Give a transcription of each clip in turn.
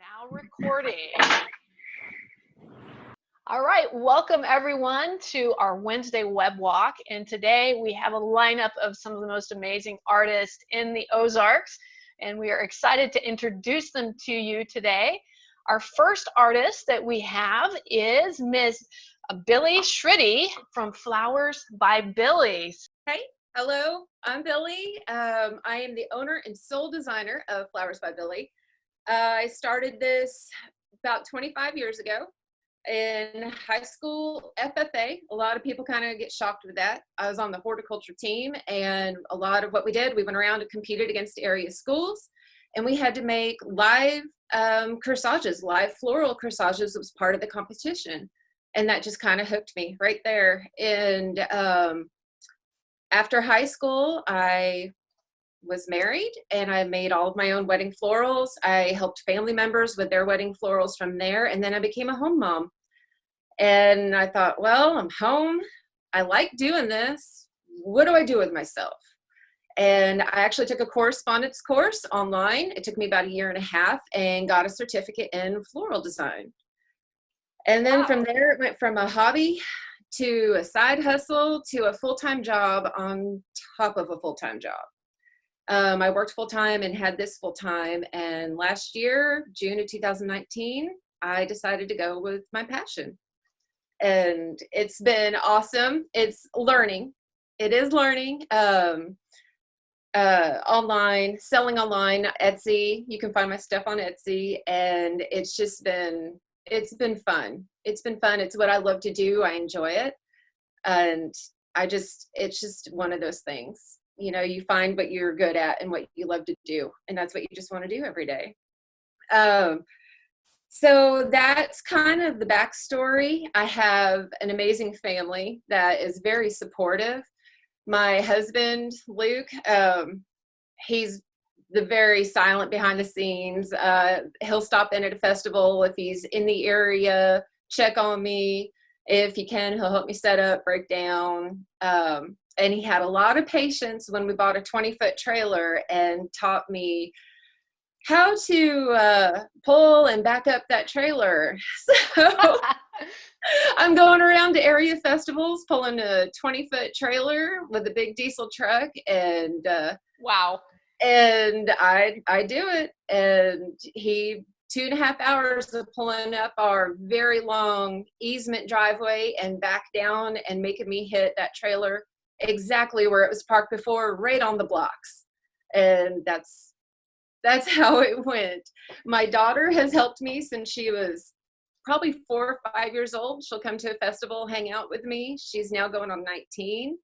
Now recording. All right, welcome everyone to our Wednesday web walk. And today we have a lineup of some of the most amazing artists in the Ozarks, and we are excited to introduce them to you today. Our first artist that we have is Miss Billie Schridde from Flowers by Billie. Hey, hello, I'm Billie. I am the owner and sole designer of Flowers by Billie. I started this about 25 years ago in high school FFA. A lot of people kind of get shocked with that. I was on the horticulture team, and a lot of what we did, we went around and competed against area schools, and we had to make live corsages, live floral corsages. It was part of the competition, and that just kind of hooked me right there. And after high school, I was married and I made all of my own wedding florals. I helped family members with their wedding florals from there. And then I became a home mom. And I thought, well, I'm home. I like doing this. What do I do with myself? And I actually took a correspondence course online. It took me about 1.5 years and got a certificate in floral design. And then from there, it went from a hobby to a side hustle to a full-time job on top of a full-time job. I worked full-time and had this full-time, and last year, June of 2019, I decided to go with my passion. And it's been awesome. It's learning. It is learning. Online, selling online, Etsy. You can find my stuff on Etsy, and it's been fun. It's been fun. It's what I love to do. I enjoy it. And it's just one of those things. You know, you find what you're good at and what you love to do, and that's what you just want to do every day. So that's kind of the backstory. I have an amazing family that is very supportive. My husband, Luke, he's the very silent behind the scenes. He'll stop in at a festival if he's in the area, check on me. If he can, he'll help me set up, break down. And he had a lot of patience when we bought a 20-foot trailer and taught me how to pull and back up that trailer. So I'm going around to area festivals, pulling a 20-foot trailer with a big diesel truck, and Wow. And I do it. And he 2.5 hours of pulling up our very long easement driveway and back down and making me hit that trailer exactly where it was parked before, right on the blocks. And that's how it went. My daughter has helped me since she was probably 4 or 5 years old. She'll come to a festival, hang out with me. She's now going on 19,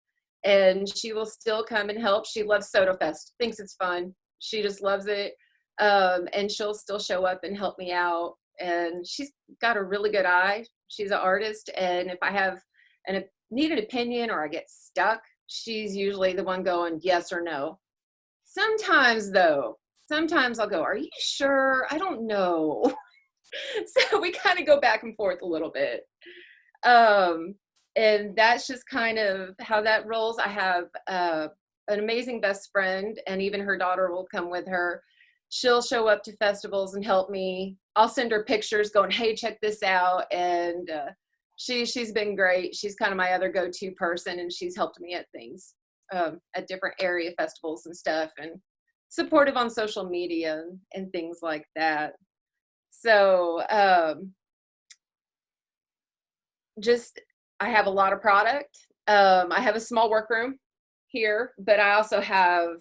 and she will still come and help. She loves Soda Fest, thinks it's fun. She just loves it. And she'll still show up and help me out. And she's got a really good eye. She's an artist. And if I have need an opinion or I get stuck, she's usually the one going yes or no. Sometimes I'll go, are you sure? I don't know. So we kind of go back and forth a little bit. And that's just kind of how that rolls. I have an amazing best friend, and even her daughter will come with her. She'll show up to festivals and help me. I'll send her pictures going, hey, check this out. And she's been great. She's kind of my other go-to person, and she's helped me at things, at different area festivals and stuff, and supportive on social media and things like that. So I have a lot of product. I have a small workroom here, but I also have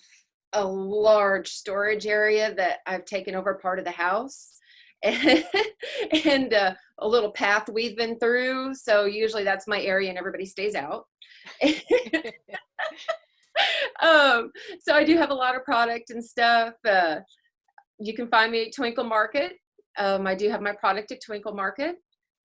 a large storage area that I've taken over part of the house, and a little path we've been through. So usually that's my area and everybody stays out. So I do have a lot of product and stuff. You can find me at Twinkle Market. I do have my product at Twinkle Market.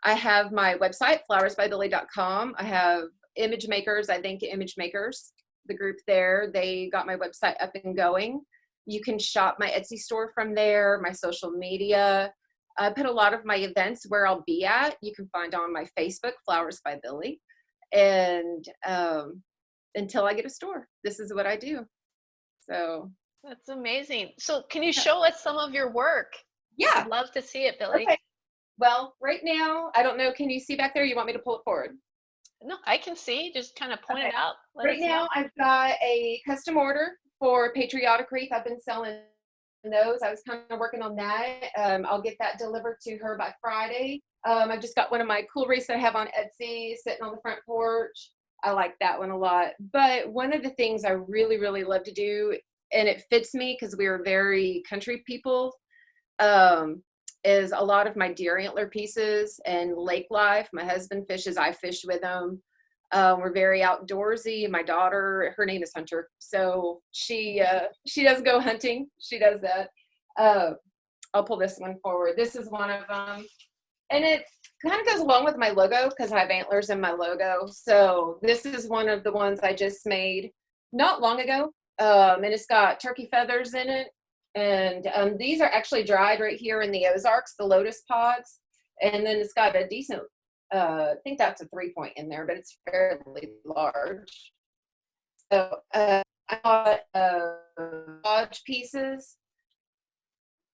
I have my website, flowersbybillie.com. I have Image Makers, I Think Image Makers, the group there. They got my website up and going. You can shop my Etsy store from there, my social media. I put a lot of my events where I'll be at. You can find on my Facebook, Flowers by Billie. And until I get a store, this is what I do. So that's amazing. So can you show us some of your work? Yeah. I'd love to see it, Billie. Okay. Well, right now, I don't know. Can you see back there? You want me to pull it forward? No, I can see. Just kind of point it out. Right now, I've got a custom order for patriotic wreath. I've been selling those. I was kind of working on that. I'll get that delivered to her by Friday. I just got one of my cool wreaths that I have on Etsy sitting on the front porch. I like that one a lot. But one of the things I really, really love to do, and it fits me because we are very country people, is a lot of my deer antler pieces and lake life. My husband fishes, I fish with him. We're very outdoorsy. My daughter, her name is Hunter, so she does go hunting. She does that. I'll pull this one forward. This is one of them, and it kind of goes along with my logo because I have antlers in my logo. So this is one of the ones I just made not long ago, and it's got turkey feathers in it. And these are actually dried right here in the Ozarks, the lotus pods, and then it's got a decent. I think that's a 3-point in there, but it's fairly large. So I bought Colage pieces.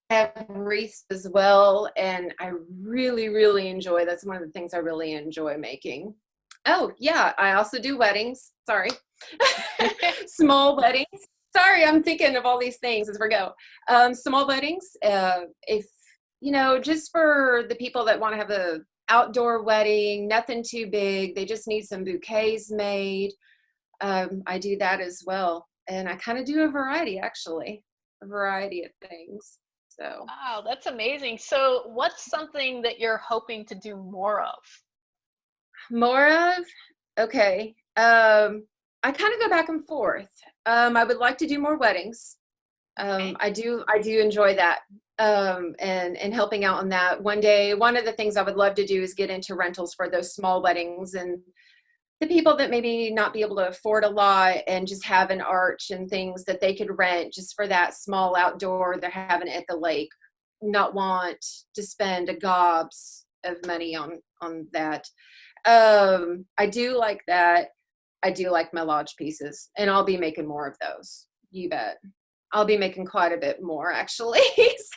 I have wreaths as well, and I really, really enjoy. That's one of the things I really enjoy making. Oh yeah, I also do weddings. Sorry, small weddings. Sorry, I'm thinking of all these things as we go. Small weddings. If you know, just for the people that want to have a outdoor wedding, nothing too big. They just need some bouquets made. I do that as well. And I kind of do a variety, actually, a variety of things. So. Wow, that's amazing. So what's something that you're hoping to do more of? More of? Okay. I kind of go back and forth. I would like to do more weddings. Okay. I do enjoy that. And helping out on that. One day, one of the things I would love to do is get into rentals for those small weddings and the people that maybe not be able to afford a lot and just have an arch and things that they could rent just for that small outdoor they're having it at the lake, not want to spend a gobs of money on that. I do like that. I do like my lodge pieces, and I'll be making more of those. You bet. I'll be making quite a bit more, actually.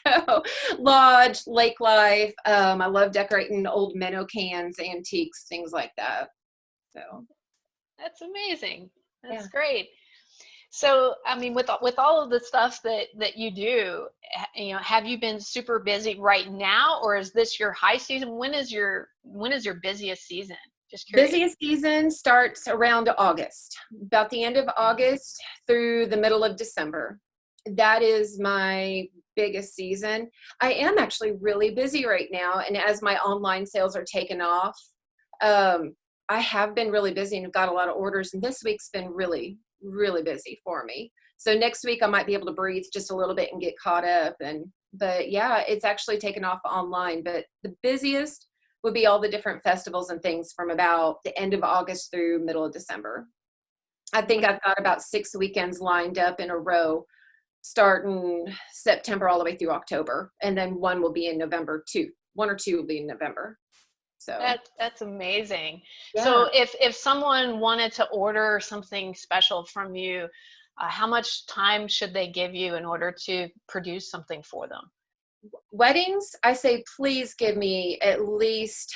So lodge, lake life. I love decorating old minnow cans, antiques, things like that. So That's amazing. That's yeah. great. So, I mean, with all of the stuff that you do, you know, have you been super busy right now, or is this your high season? When is your busiest season? Just curious. Busiest season starts around August, about the end of August through the middle of December. That is my biggest season. I am actually really busy right now, and as my online sales are taking off, I have been really busy and got a lot of orders, and this week's been really, really busy for me. So next week I might be able to breathe just a little bit and get caught up. But yeah, it's actually taken off online. But the busiest would be all the different festivals and things from about the end of August through middle of December. I think I've got about 6 weekends lined up in a row, starting September all the way through October. And then one will be in November too. 1 or 2 will be in November. So that's amazing. yeah. So if someone wanted to order something special from you, how much time should they give you in order to produce something for them? Weddings, I say, please give me at least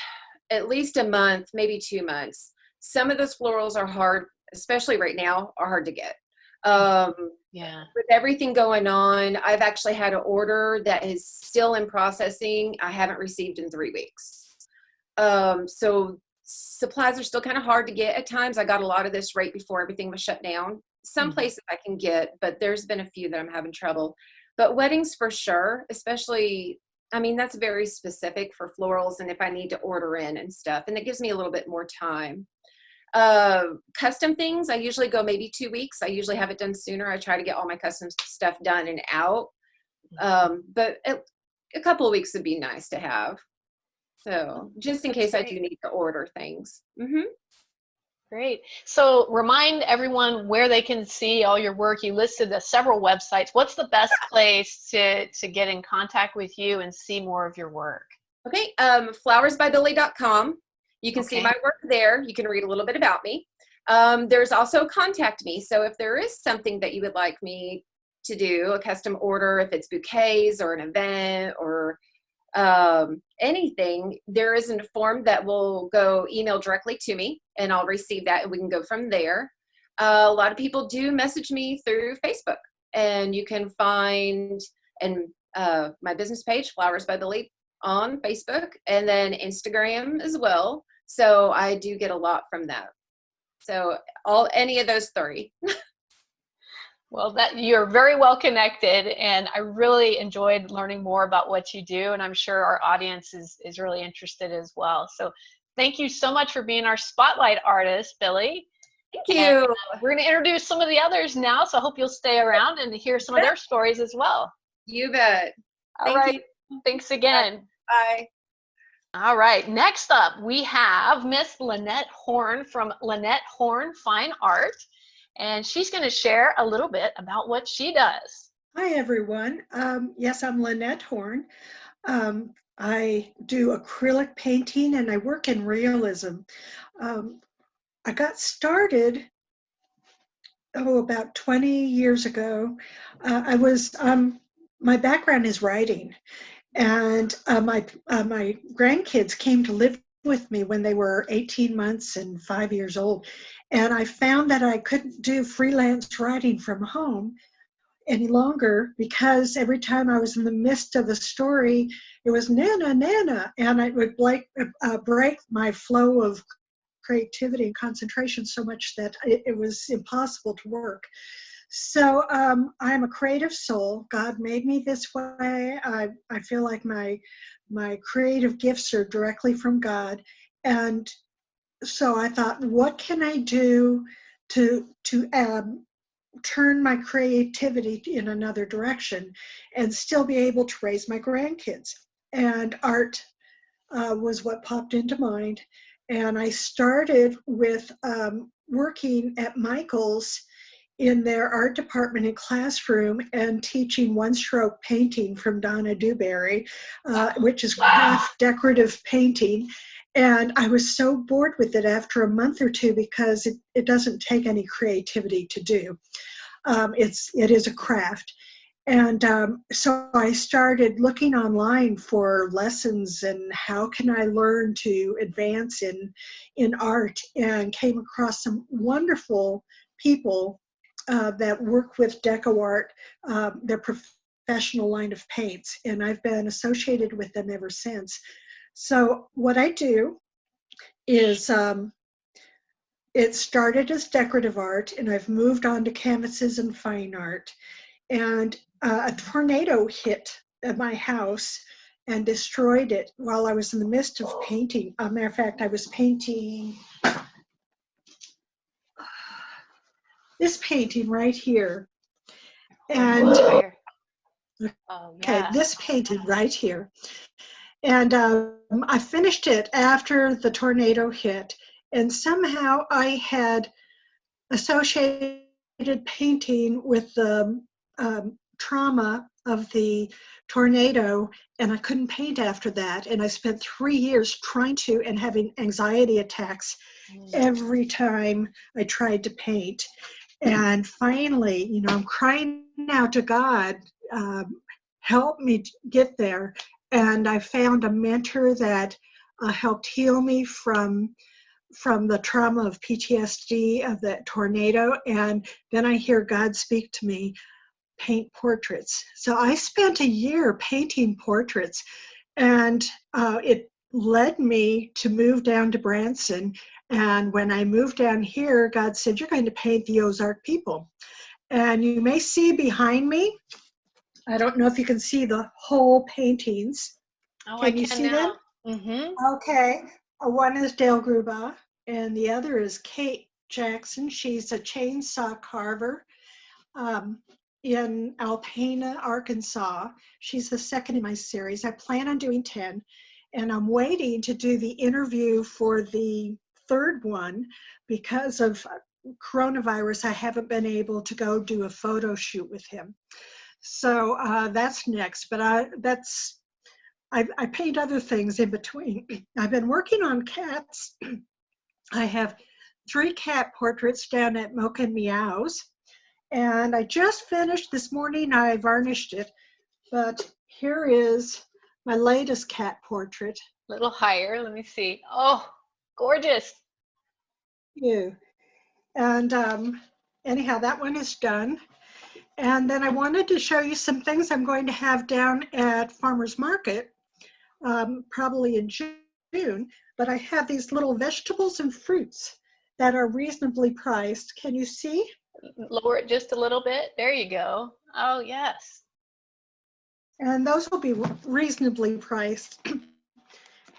a month, maybe 2 months. Some of those florals are hard, especially right now, are hard to get. Yeah. With everything going on, I've actually had an order that is still in processing. I haven't received in 3 weeks. So supplies are still kind of hard to get at times. I got a lot of this right before everything was shut down. Some places I can get, but there's been a few that I'm having trouble. But weddings for sure, especially, I mean, that's very specific for florals and if I need to order in and stuff, and it gives me a little bit more time. Custom things, I usually go maybe 2 weeks. I usually have it done sooner. I try to get all my custom stuff done and out. But a couple of weeks would be nice to have. So just in case I do need to order things. Great. So remind everyone where they can see all your work. You listed several websites. What's the best place to get in contact with you and see more of your work? Okay, flowersbybillie.com. You can see my work there. You can read a little bit about me. There's also contact me. So if there is something that you would like me to do a custom order, if it's bouquets or an event or anything, there isn't a form that will go email directly to me, and I'll receive that and we can go from there. A lot of people do message me through Facebook, and you can find my business page, Flowers by Billie, on Facebook, and then Instagram as well. So I do get a lot from that. So any of those three. Well, that you're very well connected, and I really enjoyed learning more about what you do, and I'm sure our audience is really interested as well. So thank you so much for being our spotlight artist, Billie. Thank you. And we're going to introduce some of the others now, so I hope you'll stay around and hear some of their stories as well. You bet. All right. Thanks again. Bye. All right. Next up, we have Miss Lynnette Horn from Lynnette Horn Fine Art. And she's going to share a little bit about what she does. Hi, everyone. Yes, I'm Lynnette Horn. I do acrylic painting and I work in realism. I got started about 20 years ago. My background is writing, and my grandkids came to live with me when they were 18 months and 5 years old. And I found that I couldn't do freelance writing from home any longer, because every time I was in the midst of a story, it was Nana, Nana, and it would break my flow of creativity and concentration so much that it was impossible to work. So I'm a creative soul. God made me this way. I feel like my creative gifts are directly from God. And so I thought, what can I do to turn my creativity in another direction and still be able to raise my grandkids? And art was what popped into mind. And I started with working at Michael's in their art department and classroom and teaching one-stroke painting from Donna Dewberry, which is craft decorative painting. And I was so bored with it after a month or two, because it doesn't take any creativity to do. It is a craft. And so I started looking online for lessons and how can I learn to advance in art, and came across some wonderful people that work with deco art, their professional line of paints. And I've been associated with them ever since. So what I do is, it started as decorative art, and I've moved on to canvases and fine art. And a tornado hit at my house and destroyed it while I was in the midst of painting. As a matter of fact, I was painting this painting right here. And okay, this painting right here. And I finished it after the tornado hit, and somehow I had associated painting with the trauma of the tornado, and I couldn't paint after that. And I spent 3 years trying to, and having anxiety attacks every time I tried to paint. And finally, I'm crying out to God, help me get there. And I found a mentor that helped heal me from the trauma of PTSD of that tornado. And then I hear God speak to me, paint portraits. So I spent a year painting portraits, and it led me to move down to Branson. And when I moved down here, God said, you're going to paint the Ozark people. And you may see behind me, I don't know if you can see the whole paintings. Oh, can you see now. them? Mm-hmm. Okay. One is Dale Gruba, and the other is Kate Jackson. She's a chainsaw carver in Alpena, Arkansas. She's the second in my series. I plan on doing 10, and I'm waiting to do the interview for the third one. Because of coronavirus, I haven't been able to go do a photo shoot with him. So that's next, but I paint other things in between. I've been working on cats. I have 3 cat portraits down at Mocha and Meows. And I just finished this morning. I varnished it, but here is my latest cat portrait. A little higher. Let me see. Oh, gorgeous. You. And anyhow, that one is done. And then I wanted to show you some things I'm going to have down at Farmer's Market, probably in June. But I have these little vegetables and fruits that are reasonably priced. Can you see? Lower it just a little bit. There you go. Oh, yes. And those will be reasonably priced.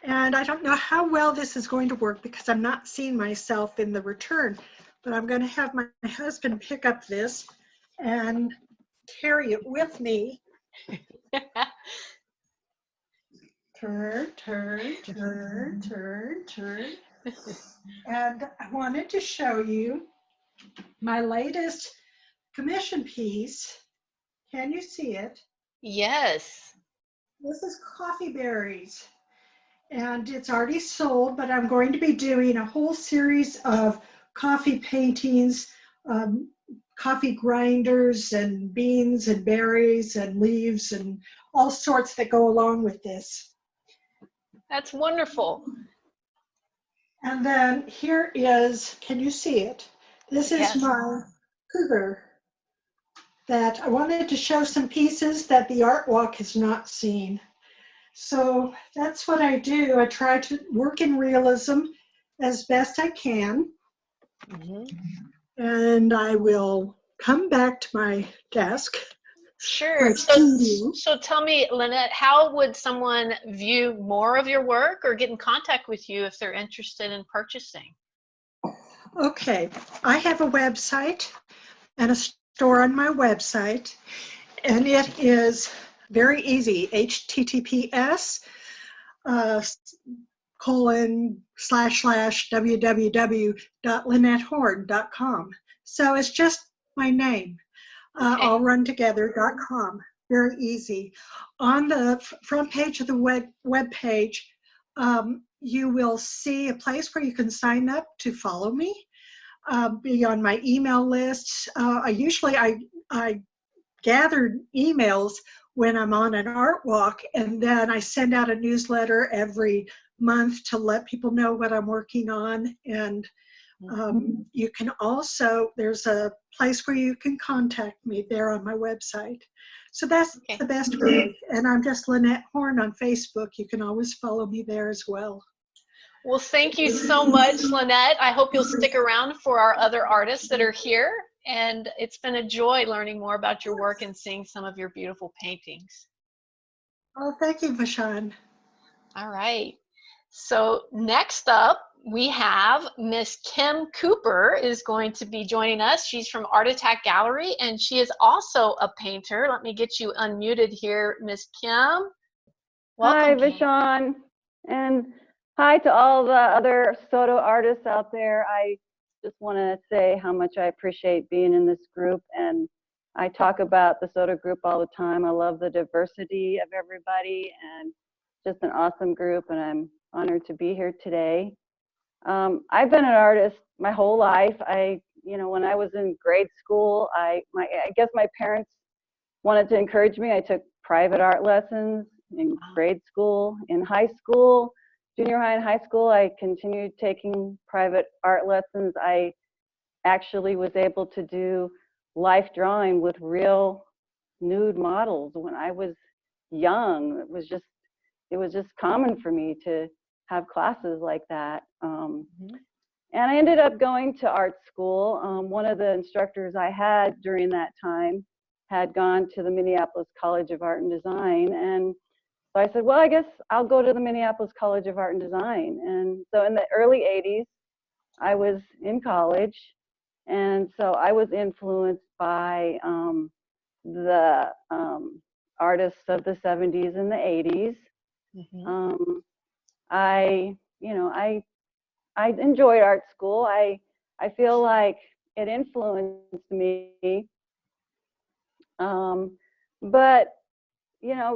And I don't know how well this is going to work because I'm not seeing myself in the return, but I'm going to have my husband pick up this and carry it with me. Turn, turn, turn, turn, turn. And I wanted to show you my latest commission piece. Can you see it? Yes. This is coffee berries. And it's already sold, but I'm going to be doing a whole series of coffee paintings, coffee grinders and beans and berries and leaves and all sorts that go along with this. That's wonderful. And then here is, can you see it? This is Yes. my cougar that I wanted to show some pieces that the art walk has not seen. So that's what I do. I try to work in realism as best I can. And I will come back to my desk. Sure. So tell me, Lynnette, how would someone view more of your work or get in contact with you if they're interested in purchasing? Okay, I have a website and a store on my website, and it is very easy, https://www.lynnettehorn.com. So it's just my name, all run together.com. Very easy. On the front page of the web page, you will see a place where you can sign up to follow me, be on my email list. I gather emails when I'm on an art walk, and then I send out a newsletter every month to let people know what I'm working on. And you can also, there's a place where you can contact me there on my website. So that's the best way. And I'm just Lynnette Horn on Facebook. You can always follow me there as well. Well, thank you so much, Lynnette. I hope you'll stick around for our other artists that are here. And it's been a joy learning more about your work and seeing some of your beautiful paintings. Oh, thank you, Vashon. All right. So next up, we have Miss Kim Cooper is going to be joining us. She's from Art Attack Gallery, and she is also a painter. Let me get you unmuted here, Miss Kim. Welcome, hi, Vashon. And hi to all the other Soto artists out there. I just want to say how much I appreciate being in this group, and I talk about the Soto group all the time. I love the diversity of everybody, and just an awesome group, and I'm honored to be here today. I've been an artist my whole life. When I was in grade school, I guess my parents wanted to encourage me. I took private art lessons in grade school. In high school, junior high and high school, I continued taking private art lessons. I actually was able to do life drawing with real nude models when I was young. It was just common for me to have classes like that. And I ended up going to art school. One of the instructors I had during that time had gone to the Minneapolis College of Art and Design, and so I said, well, I guess I'll go to the Minneapolis College of Art and Design. And so in the early 80s, I was in college, and so I was influenced by the artists of the 70s and the 80s. I enjoyed art school. I feel like it influenced me, but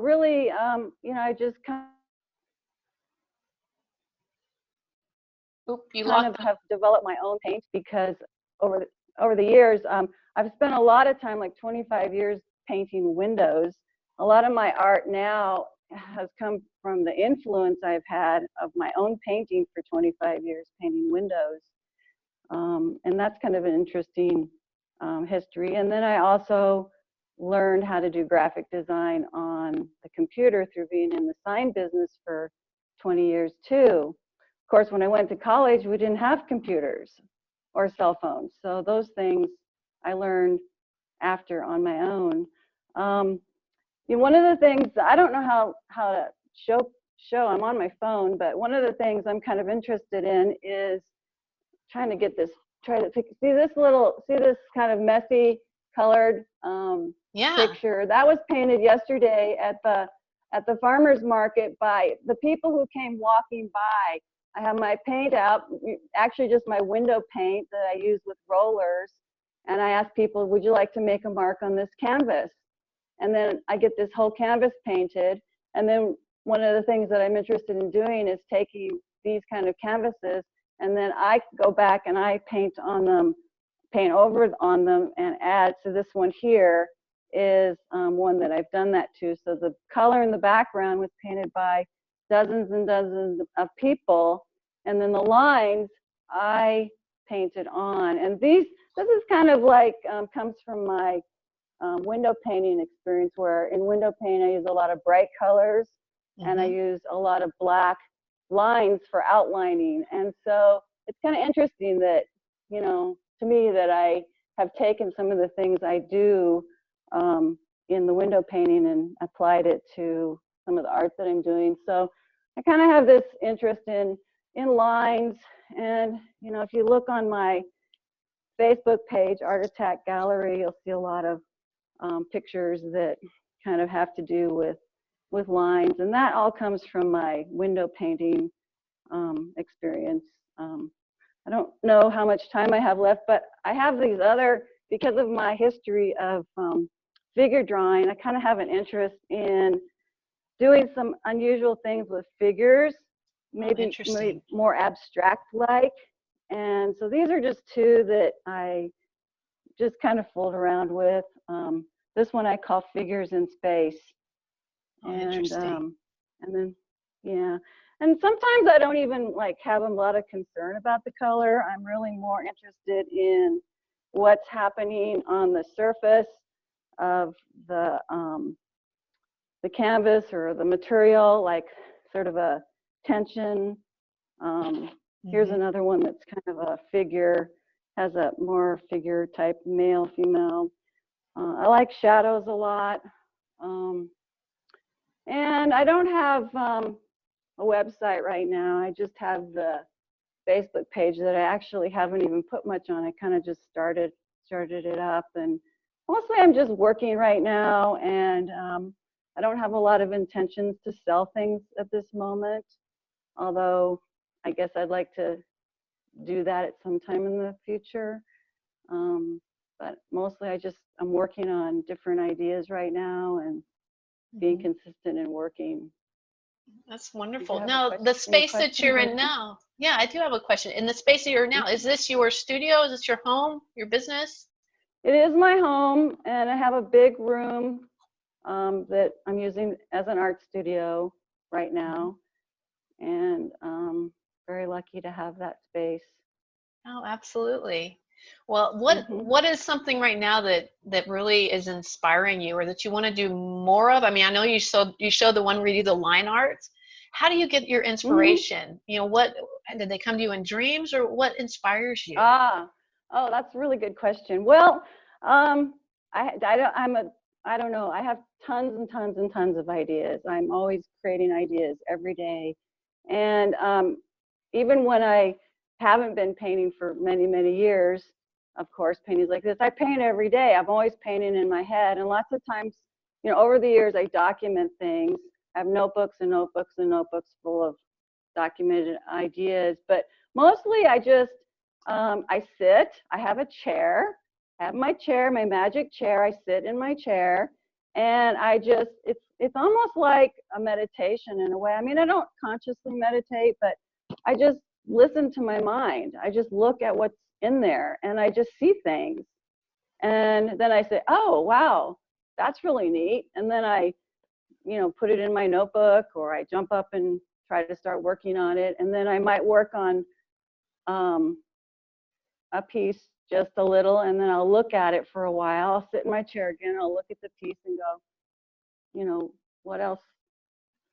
really, I just kind of have developed my own paint because over over the years, I've spent a lot of time, like 25 years, painting windows. A lot of my art now has come from the influence I've had of my own painting for 25 years, painting windows. And that's kind of an interesting history. And then I also learned how to do graphic design on the computer through being in the sign business for 20 years too. Of course, when I went to college, we didn't have computers or cell phones. So those things I learned after on my own. One of the things, I don't know how to show, I'm on my phone, but one of the things I'm kind of interested in is trying to get this, see this kind of messy colored picture. That was painted yesterday at the farmer's market by the people who came walking by. I have my paint out, actually just my window paint that I use with rollers. And I asked people, would you like to make a mark on this canvas? And then I get this whole canvas painted. And then one of the things that I'm interested in doing is taking these kind of canvases, and then I go back and I paint on them, paint over on them and add. So this one here is one that I've done that to. So the color in the background was painted by dozens and dozens of people. And then the lines I painted on. And this is kind of like, comes from my window painting experience, where in window painting I use a lot of bright colors, and I use a lot of black lines for outlining. And so it's kind of interesting that, to me, that I have taken some of the things I do in the window painting and applied it to some of the art that I'm doing. So I kind of have this interest in lines. And, if you look on my Facebook page, Art Attack Gallery, you'll see a lot of pictures that kind of have to do with lines. And that all comes from my window painting experience. I don't know how much time I have left, but I have these other, because of my history of figure drawing, I kind of have an interest in doing some unusual things with figures, maybe more abstract-like. And so these are just two that I just kind of fooled around with. This one I call Figures in Space. Interesting. And then, yeah. And sometimes I don't even have a lot of concern about the color. I'm really more interested in what's happening on the surface of the canvas or the material, like sort of a tension. Here's another one that's kind of a figure, has a more figure type, male, female. I like shadows a lot. And I don't have a website right now. I just have the Facebook page that I actually haven't even put much on. I kind of just started it up, and mostly I'm just working right now, and I don't have a lot of intentions to sell things at this moment, although I guess I'd like to do that at some time in the future. But mostly I'm working on different ideas right now and being consistent in working. That's wonderful. Now, the space that you're in now, yeah, I do have a question. In the space that you're in now, is this your studio? Is this your home, your business? It is my home, and I have a big room that I'm using as an art studio right now, and very lucky to have that space. Oh, absolutely. Well, what is something right now that really is inspiring you, or that you want to do more of? I mean, I know you showed the one where you do the line arts. How do you get your inspiration? What did they come to you in dreams, or what inspires you? Oh, that's a really good question. Well, I don't know. I have tons and tons and tons of ideas. I'm always creating ideas every day, and even when I haven't been painting for many, many years, of course, paintings like this, I paint every day. I'm always painting in my head, and lots of times, over the years, I document things. I have notebooks and notebooks and notebooks full of documented ideas, but mostly I just, I sit, I have a chair, I have my chair, my magic chair, I sit in my chair, and it's almost like a meditation in a way. I mean, I don't consciously meditate, but I just listen to my mind. I just look at what's in there and I just see things. And then I say, oh, wow, that's really neat. And then I, put it in my notebook, or I jump up and try to start working on it. And then I might work on a piece just a little, and then I'll look at it for a while. I'll sit in my chair again, I'll look at the piece and go, what else?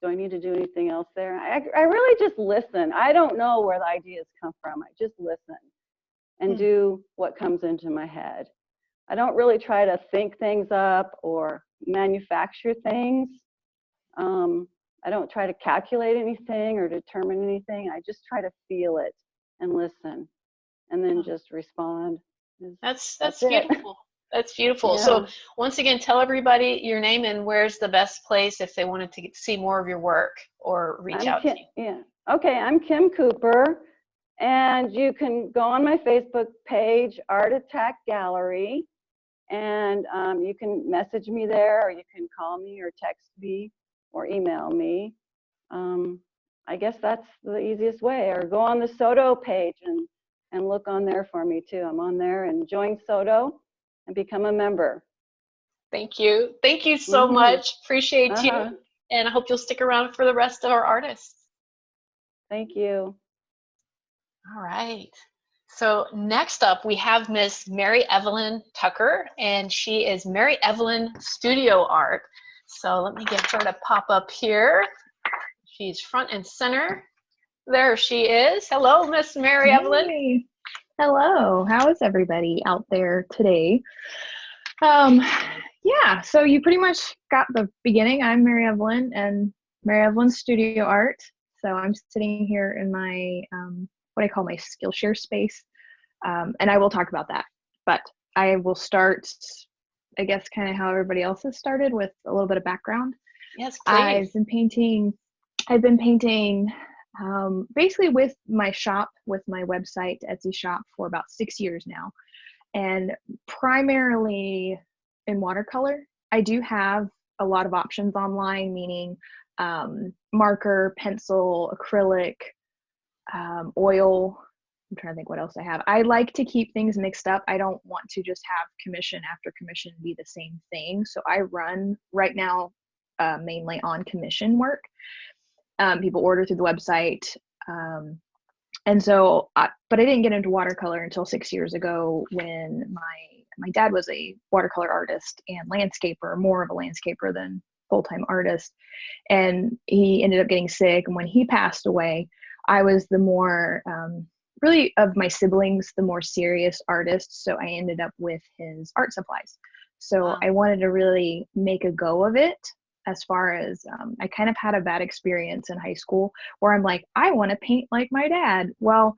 Do I need to do anything else there? I really just listen. I don't know where the ideas come from. I just listen and do what comes into my head. I don't really try to think things up or manufacture things. I don't try to calculate anything or determine anything. I just try to feel it and listen, and then just respond. That's beautiful. That's beautiful. Yeah. So once again, tell everybody your name and where's the best place if they wanted to see more of your work or reach out to you. Yeah. Okay, I'm Kim Cooper, and you can go on my Facebook page, Art Attack Gallery, and you can message me there, or you can call me or text me or email me. I guess that's the easiest way. Or go on the Soto page and look on there for me too. I'm on there, and join Soto and become a member. Thank you. Thank you so much. Appreciate you. And I hope you'll stick around for the rest of our artists. Thank you. All right. So next up, we have Miss Mary Evelyn Tucker, and she is Mary Evelyn Studio Art. So let me get her to pop up here. She's front and center. There she is. Hello, Miss Mary Evelyn. Hello. How is everybody out there today? Yeah, so you pretty much got the beginning. I'm Mary Evelyn and Mary Evelyn Studio Art. So I'm sitting here in my what I call my Skillshare space, and I will talk about that. But I will start, I guess, kind of how everybody else has started, with a little bit of background. Yes, please. I've been painting basically with my shop, with my website, Etsy shop, for about 6 years now, and primarily in watercolor. I do have a lot of options online, meaning marker, pencil, acrylic, oil. I'm trying to think what else I have. I like to keep things mixed up. I don't want to just have commission after commission be the same thing. So I run right now mainly on commission work. People order through the website. And so, but I didn't get into watercolor until 6 years ago, when my dad was a watercolor artist and landscaper, more of a landscaper than full-time artist. And he ended up getting sick. And when he passed away, I was the more, really of my siblings, the more serious artist. So I ended up with his art supplies. So I wanted to really make a go of it. As far as I kind of had a bad experience in high school where I'm like, I want to paint like my dad. Well,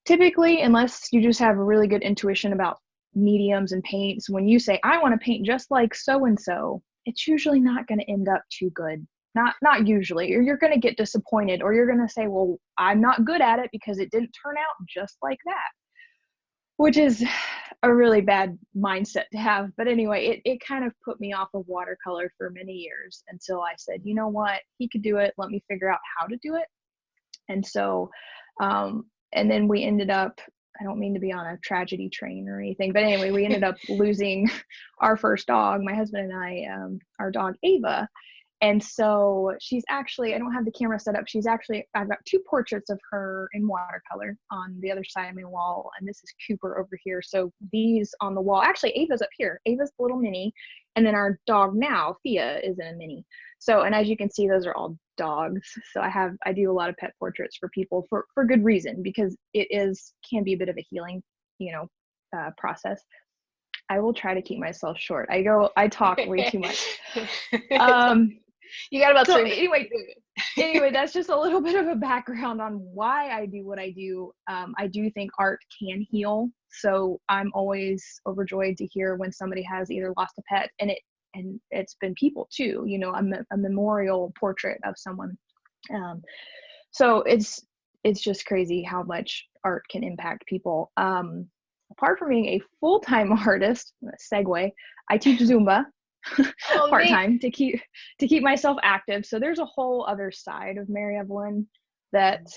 typically, unless you just have a really good intuition about mediums and paints, when you say, I want to paint just like so-and-so, it's usually not going to end up too good. Not usually. Or you're going to get disappointed, or you're going to say, well, I'm not good at it because it didn't turn out just like that, which is a really bad mindset to have. But anyway, it kind of put me off of watercolor for many years until I said, you know what, he could do it. Let me figure out how to do it. And so, and then we ended up, I don't mean to be on a tragedy train or anything, but anyway, we ended up losing our first dog, my husband and I, our dog Ava. And so she's actually, I don't have the camera set up. She's actually, I've got 2 portraits of her in watercolor on the other side of my wall. And this is Cooper over here. So these on the wall, actually Ava's up here. Ava's the little mini. And then our dog now, Thea, is in a mini. So, and as you can see, those are all dogs. So I do a lot of pet portraits for people for good reason, because it can be a bit of a healing, process. I will try to keep myself short. I talk way too much. You got about 3 minutes. Anyway, that's just a little bit of a background on why I do what I do. I do think art can heal. So I'm always overjoyed to hear when somebody has either lost a pet, and it's been people too, a memorial portrait of someone. So it's just crazy how much art can impact people. Apart from being a full-time artist, segue, I teach Zumba part-time to keep myself active. So there's a whole other side of Mary Evelyn. that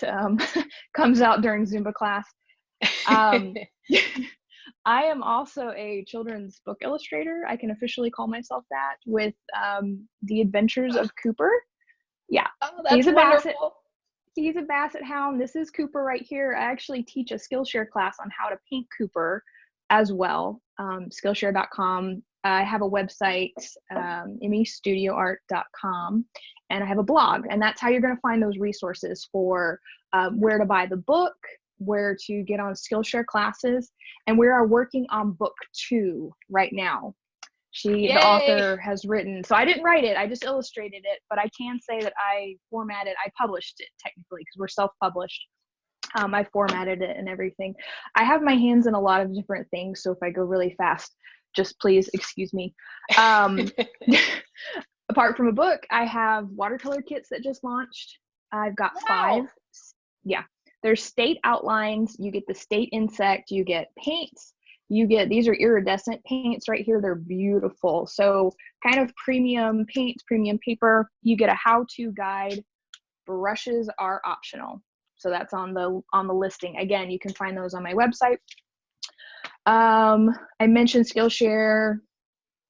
comes out during Zumba class. I am also a children's book illustrator. I can officially call myself that, with The Adventures of Cooper. Yeah, Oh, that's wonderful. He's a basset hound. This is Cooper right here. I actually teach a Skillshare class on how to paint Cooper as well. Skillshare.com. I have a website, emmystudioart.com, and I have a blog, and that's how you're going to find those resources for where to buy the book, where to get on Skillshare classes, and we are working on book 2 right now. The author has written, so I didn't write it, I just illustrated it, but I can say that I published it technically because we're self-published. I formatted it and everything. I have my hands in a lot of different things, so if I go really fast, just please excuse me. Apart from a book, I have watercolor kits that just launched. I've got 5. Yeah, there's state outlines, you get the state insect, you get paints, you get, these are iridescent paints right here, they're beautiful. So kind of premium paints, premium paper. You get a how-to guide. Brushes are optional. So that's on the listing. Again, you can find those on my website. I mentioned Skillshare.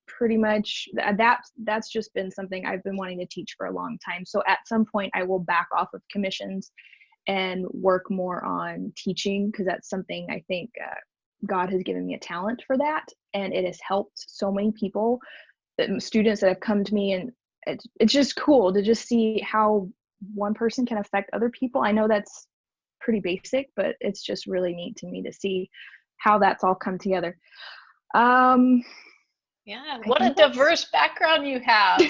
Pretty much that's just been something I've been wanting to teach for a long time. So at some point I will back off of commissions and work more on teaching, because that's something I think God has given me a talent for that, and it has helped so many people, students that have come to me, and it's just cool to just see how one person can affect other people. I know that's pretty basic, but it's just really neat to me to see how that's all come together. Yeah, what a diverse background you have.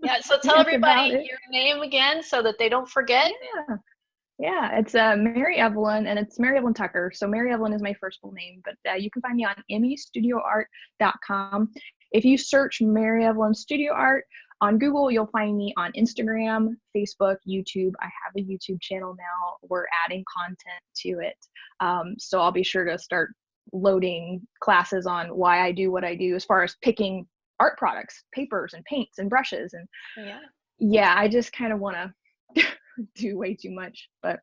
Yeah, so tell everybody your name again so that they don't forget. Yeah, it's Mary Evelyn, and it's Mary Evelyn Tucker. So Mary Evelyn is my first full name, but you can find me on emmystudioart.com. If you search Mary Evelyn Studio Art on Google, you'll find me on Instagram, Facebook, YouTube. I have a YouTube channel now. We're adding content to it. So I'll be sure to start loading classes on why I do what I do as far as picking art products, papers and paints and brushes. And yeah, I just kind of want to do way too much, but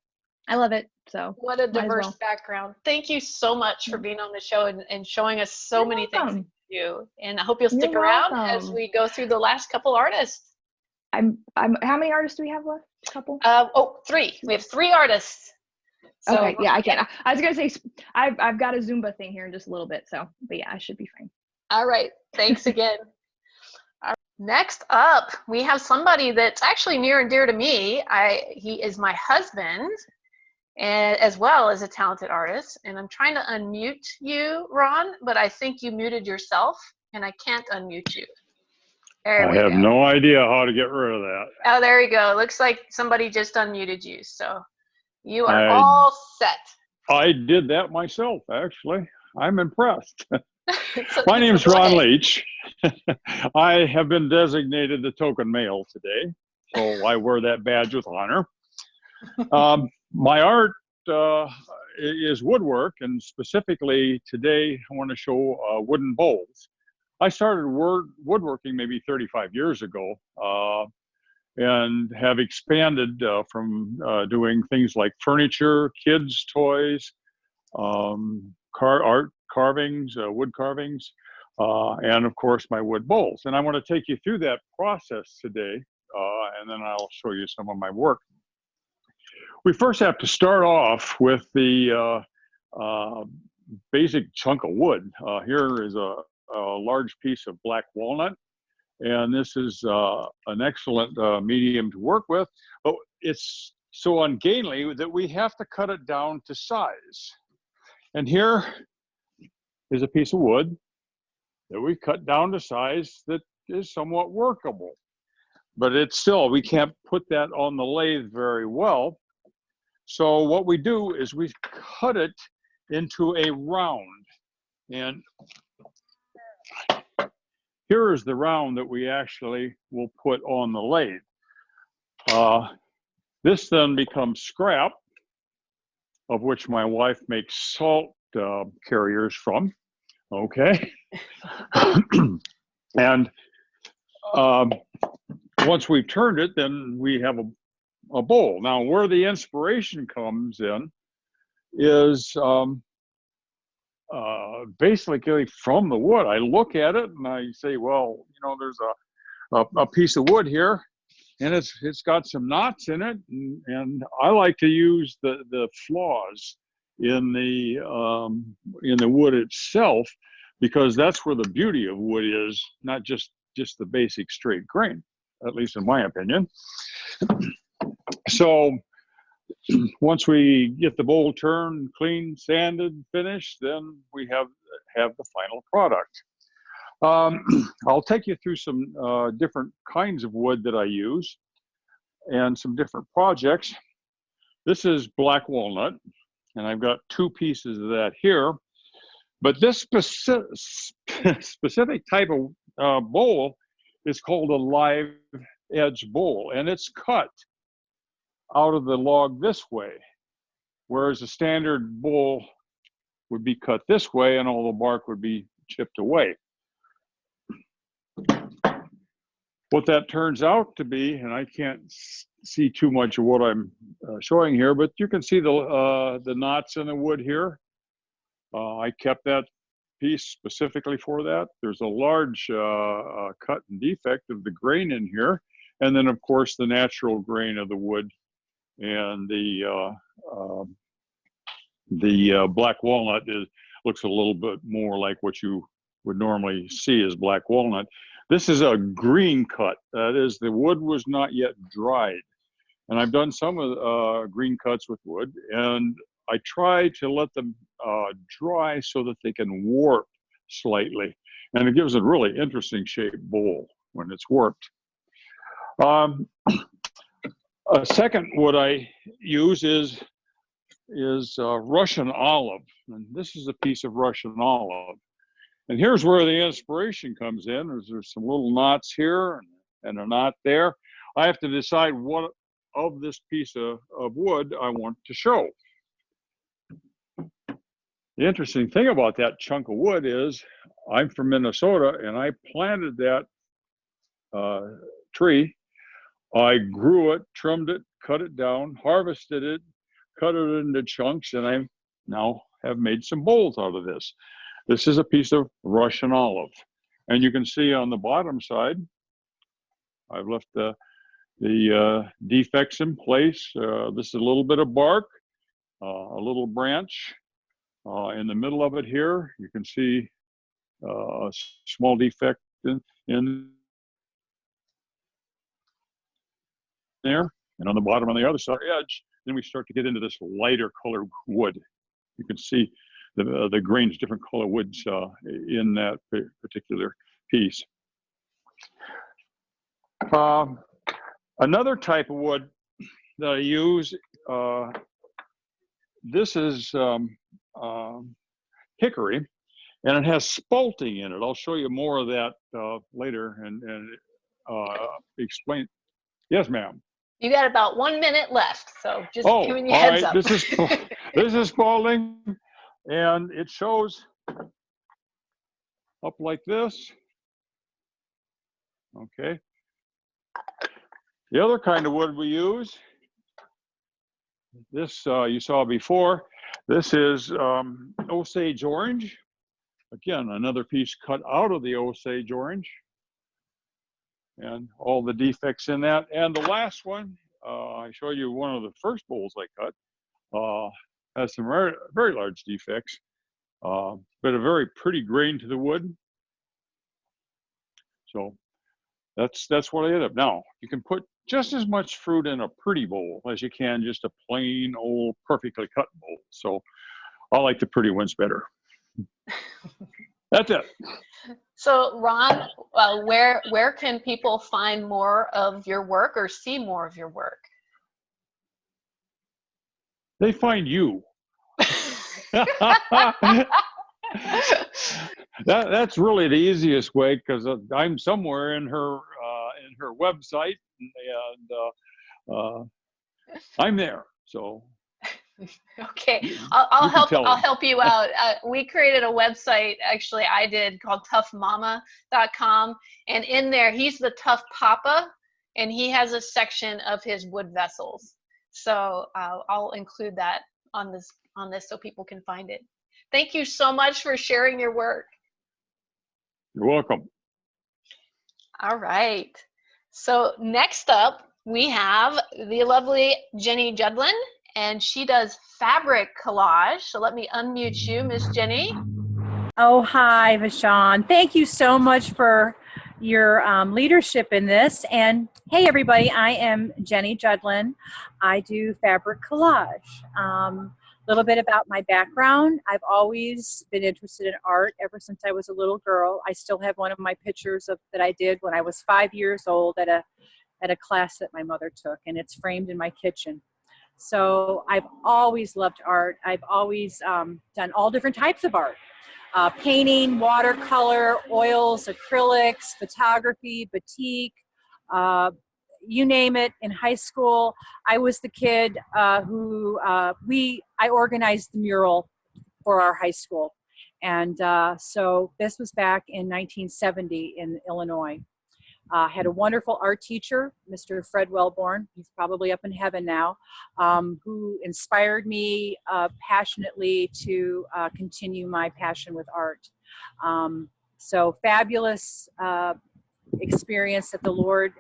I love it. So what a diverse background. Thank you so much for being on the show and showing us so many things that you do. And I hope you'll stick around as we go through the last couple artists. I'm how many artists do we have left? A couple? 3. We have 3 artists. So, okay, yeah, I can. I was gonna say I've got a Zumba thing here in just a little bit, so but yeah, I should be fine. All right, thanks again. Next up, we have somebody that's actually near and dear to me. He is my husband, and as well as a talented artist. And I'm trying to unmute you, Ron, but I think you muted yourself, and I can't unmute you. I have no idea how to get rid of that. Oh, there you go. Looks like somebody just unmuted you, so you are all set. I did that myself, actually. I'm impressed. My name's Ron Leach. I have been designated the token male today, so I wear that badge with honor. My art is woodwork, and specifically today I want to show wooden bowls. I started woodworking maybe 35 years ago and have expanded from doing things like furniture, kids' toys, art carvings, wood carvings, and of course my wood bowls. And I want to take you through that process today, and then I'll show you some of my work. We first have to start off with the basic chunk of wood. Here is a large piece of black walnut, and this is an excellent medium to work with, but it's so ungainly that we have to cut it down to size. And here is a piece of wood that we cut down to size that is somewhat workable, but it's still, we can't put that on the lathe very well. So what we do is we cut it into a round, and here is the round that we actually will put on the lathe. This then becomes scrap, of which my wife makes salt carriers from. Okay. And once we've turned it, then we have a bowl. Now, where the inspiration comes in is basically from the wood. I look at it and I say, well, you know, there's a piece of wood here, and it's got some knots in it, and I like to use the flaws in the wood itself, because that's where the beauty of wood is, not just the basic straight grain, at least in my opinion. So once we get the bowl turned, clean, sanded, finished, then we have the final product. I'll take you through some different kinds of wood that I use and some different projects. This is black walnut, and I've got 2 pieces of that here. But this specific type of bowl is called a live edge bowl, and it's cut out of the log this way, whereas a standard bowl would be cut this way and all the bark would be chipped away. What that turns out to be, and I can't see too much of what I'm showing here, but you can see the knots in the wood here. I kept that piece specifically for that. There's a large cut and defect of the grain in here, and then of course the natural grain of the wood, and the black walnut looks a little bit more like what you would normally see as black walnut. This is a green cut. That is, the wood was not yet dried. And I've done some of green cuts with wood, and I try to let them dry so that they can warp slightly. And it gives a really interesting shaped bowl when it's warped. A second wood I use is Russian olive. And this is a piece of Russian olive. And here's where the inspiration comes in. There's some little knots here and a knot there. I have to decide what of this piece of wood I want to show. The interesting thing about that chunk of wood is I'm from Minnesota, and I planted that tree. I grew it, trimmed it, cut it down, harvested it, cut it into chunks, and I now have made some bowls out of this. This is a piece of Russian olive. And you can see on the bottom side, I've left the defects in place. This is a little bit of bark, a little branch. In the middle of it here, you can see a small defect in there. And on the bottom, on the other side edge, then we start to get into this lighter colored wood. You can see the grains, different color woods in that particular piece. Another type of wood that I use, this is hickory, and it has spalting in it. I'll show you more of that later and explain. Yes, ma'am. You got about 1 minute left, so just giving you all heads right. up. This is spalting, and it shows up like this. Okay. The other kind of wood we use, this you saw before. This is Osage orange. Again, another piece cut out of the Osage orange, and all the defects in that. And the last one, I show you one of the first bowls I cut, has some very, very large defects, but a very pretty grain to the wood. So that's what I ended up. Now, you can put just as much fruit in a pretty bowl as you can just a plain old perfectly cut bowl. So I like the pretty ones better. That's it. So Ron, where can people find more of your work or see more of your work? They find you. That's really the easiest way, because I'm somewhere in her website, and I'm there. So okay, I'll help you out. We created a website, actually I did, called toughmama.com, and in there he's the tough papa, and he has a section of his wood vessels. So I'll include that on this so people can find it. Thank you so much for sharing your work. You're welcome. All right. So next up, we have the lovely Jenny Judlin, and she does fabric collage. So let me unmute you, Miss Jenny. Oh, hi, Vashon. Thank you so much for your leadership in this. And hey, everybody, I am Jenny Judlin. I do fabric collage. A little bit about my background. I've always been interested in art ever since I was a little girl. I still have one of my pictures that I did when I was 5 years old at a class that my mother took, and it's framed in my kitchen. So I've always loved art. I've always done all different types of art. Painting, watercolor, oils, acrylics, photography, batik, you name it. In high school, I was the kid who I organized the mural for our high school. And so this was back in 1970 in Illinois. Had a wonderful art teacher, Mr. Fred Wellborn, he's probably up in heaven now, who inspired me passionately to continue my passion with art. So fabulous experience that the Lord,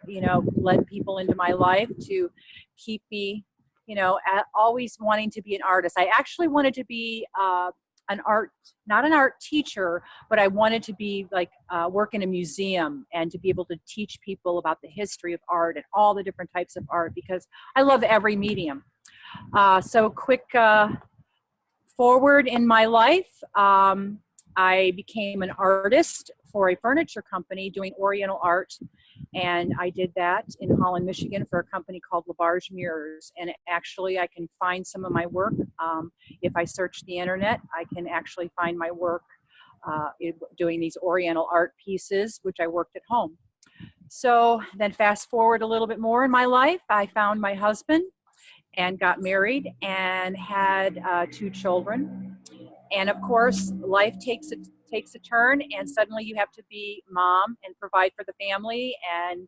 led people into my life to keep me, always wanting to be an artist. I actually wanted to be not an art teacher, but I wanted to be work in a museum and to be able to teach people about the history of art and all the different types of art, because I love every medium. So quick forward in my life, I became an artist for a furniture company doing Oriental art, and I did that in Holland, Michigan for a company called LaBarge Mirrors. And actually I can find some of my work. If I search the internet, I can actually find my work doing these Oriental art pieces, which I worked at home. So then fast forward a little bit more in my life, I found my husband and got married and had 2 children. And of course, life takes a turn, and suddenly you have to be mom and provide for the family. And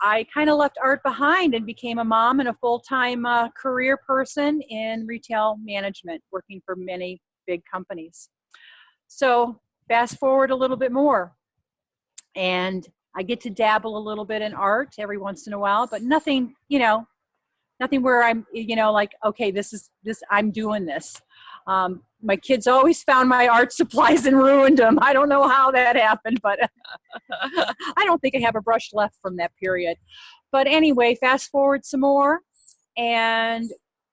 I kind of left art behind and became a mom and a full-time career person in retail management, working for many big companies. So fast forward a little bit more, and I get to dabble a little bit in art every once in a while, but nothing, nothing where I'm, okay, I'm doing this. My kids always found my art supplies and ruined them. I don't know how that happened, but I don't think I have a brush left from that period. But anyway, fast forward some more, and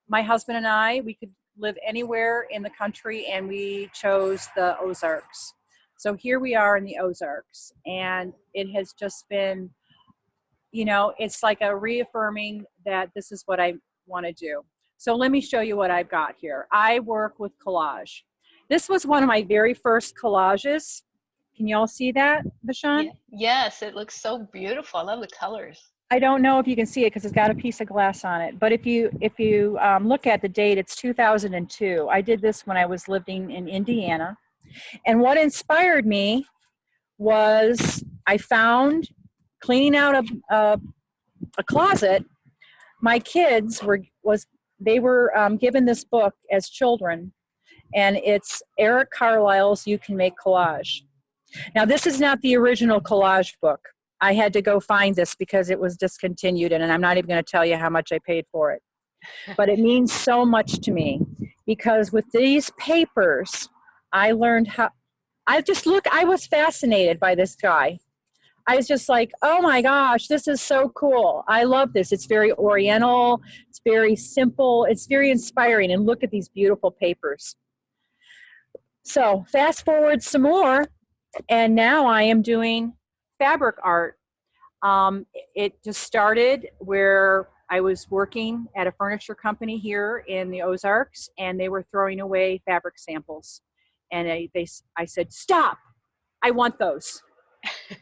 my husband and I, we could live anywhere in the country, and we chose the Ozarks. So here we are in the Ozarks, and it has just been, it's like a reaffirming that this is what I want to do. So let me show you what I've got here. I work with collage. This was one of my very first collages. Can you all see that, Vashon? Yes, it looks so beautiful. I love the colors. I don't know if you can see it because it's got a piece of glass on it. But if you look at the date, it's 2002. I did this when I was living in Indiana. And what inspired me was I found, cleaning out a closet, my kids were given this book as children, and it's Eric Carlisle's You Can Make Collage. Now, this is not the original collage book. I had to go find this because it was discontinued, and I'm not even going to tell you how much I paid for it. But it means so much to me, because with these papers, I learned how, I was fascinated by this guy. I was just like, oh my gosh, this is so cool. I love this. It's very Oriental. It's very simple. It's very inspiring. And look at these beautiful papers. So fast forward some more, and now I am doing fabric art. It just started where I was working at a furniture company here in the Ozarks, and they were throwing away fabric samples. And I said, stop, I want those.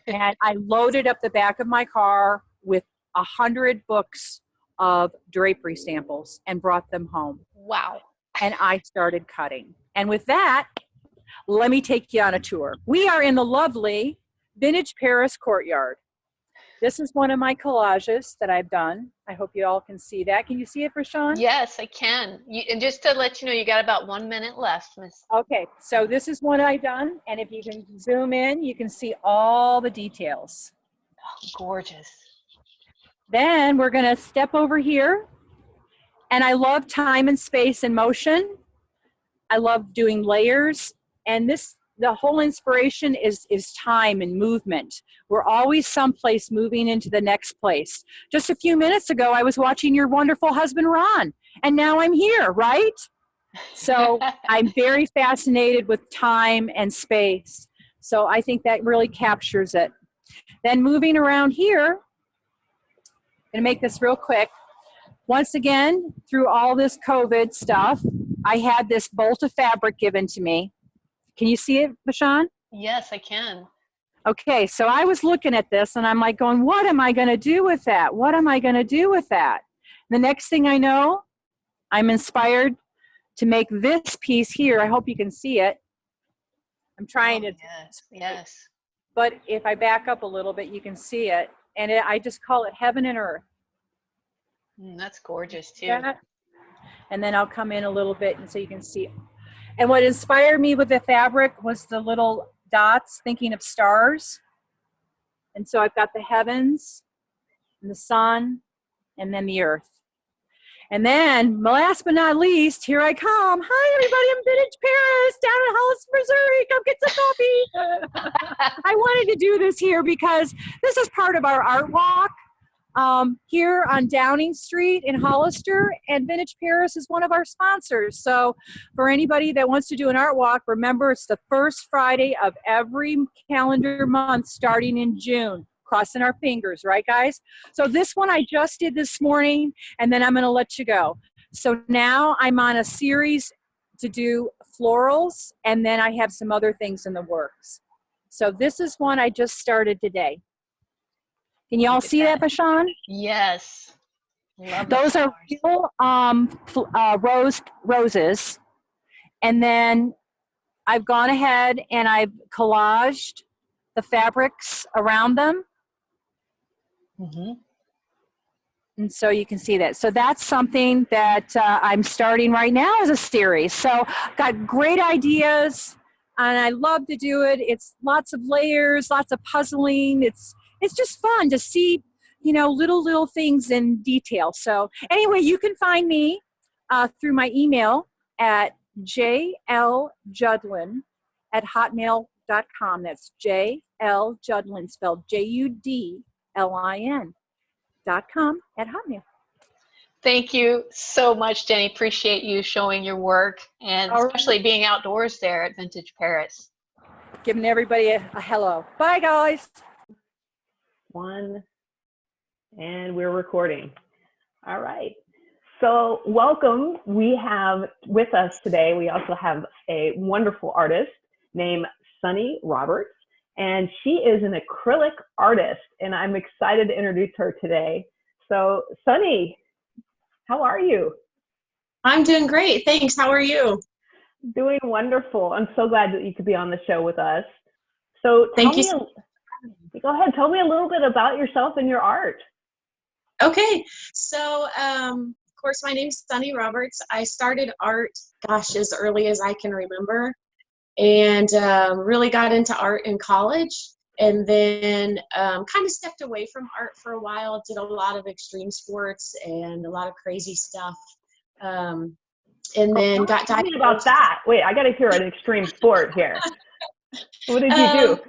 And I loaded up the back of my car with 100 books of drapery samples and brought them home. Wow. And I started cutting. And with that, let me take you on a tour. We are in the lovely Vintage Paris Courtyard. This is one of my collages that I've done. I hope you all can see that. Can you see it, Vashon? Yes, I can. And just to let you know, you got about 1 minute left, Miss. Okay, so this is one I've done, and if you can zoom in, you can see all the details. Oh, gorgeous. Then we're gonna step over here, and I love time and space and motion. I love doing layers, and the whole inspiration is time and movement. We're always someplace moving into the next place. Just a few minutes ago, I was watching your wonderful husband, Ron, and now I'm here, right? So I'm very fascinated with time and space. So I think that really captures it. Then moving around here, I'm gonna make this real quick. Once again, through all this COVID stuff, I had this bolt of fabric given to me. Can you see it, Vashon? Yes, I can. Okay, so I was looking at this and I'm like going, what am I gonna do with that? What am I gonna do with that? The next thing I know, I'm inspired to make this piece here. I hope you can see it. I'm trying to. Yes, yes. But if I back up a little bit, you can see it. And I just call it heaven and earth. That's gorgeous too. Yeah. And then I'll come in a little bit and so you can see. And what inspired me with the fabric was the little dots, thinking of stars. And so I've got the heavens and the sun and then the earth. And then last but not least, here I come. Hi everybody, I'm Vintage Paris down in Hollis, Missouri. Come get some coffee. I wanted to do this here because this is part of our art walk. Here on Downing Street in Hollister, and Vintage Paris is one of our sponsors. So for anybody that wants to do an art walk, remember it's the first Friday of every calendar month starting in June. Crossing our fingers, right guys? So this one I just did this morning, and then I'm gonna let you go. So now I'm on a series to do florals, and then I have some other things in the works. So this is one I just started today. Can you all see that, Vashon? Yes. Love Those are real roses. And then I've gone ahead and I've collaged the fabrics around them. Mm-hmm. And so you can see that. So that's something that I'm starting right now as a series. So got great ideas and I love to do it. It's lots of layers, lots of puzzling. It's just fun to see, you know, little things in detail. So anyway, you can find me through my email at jljudlin@hotmail.com. That's JL Judlin, spelled JUDLIN.com at Hotmail. Thank you so much, Jenny. Appreciate you showing your work and especially being outdoors there at Vintage Paris. Giving everybody a hello. Bye, guys. One, and we're recording. All right. So welcome. We have with us today, we also have a wonderful artist named Sunny Roberts, and she is an acrylic artist, and I'm excited to introduce her today. So Sunny, how are you? I'm doing great. Thanks. How are you? Doing wonderful. I'm so glad that you could be on the show with us. So Thank you. Go ahead. Tell me a little bit about yourself and your art. Okay. So, of course, my name's Sunny Roberts. I started art, gosh, as early as I can remember, and really got into art in college, and then kind of stepped away from art for a while, did a lot of extreme sports and a lot of crazy stuff, and then got Tell me about that. Wait, I got to hear an extreme sport here. What did you do?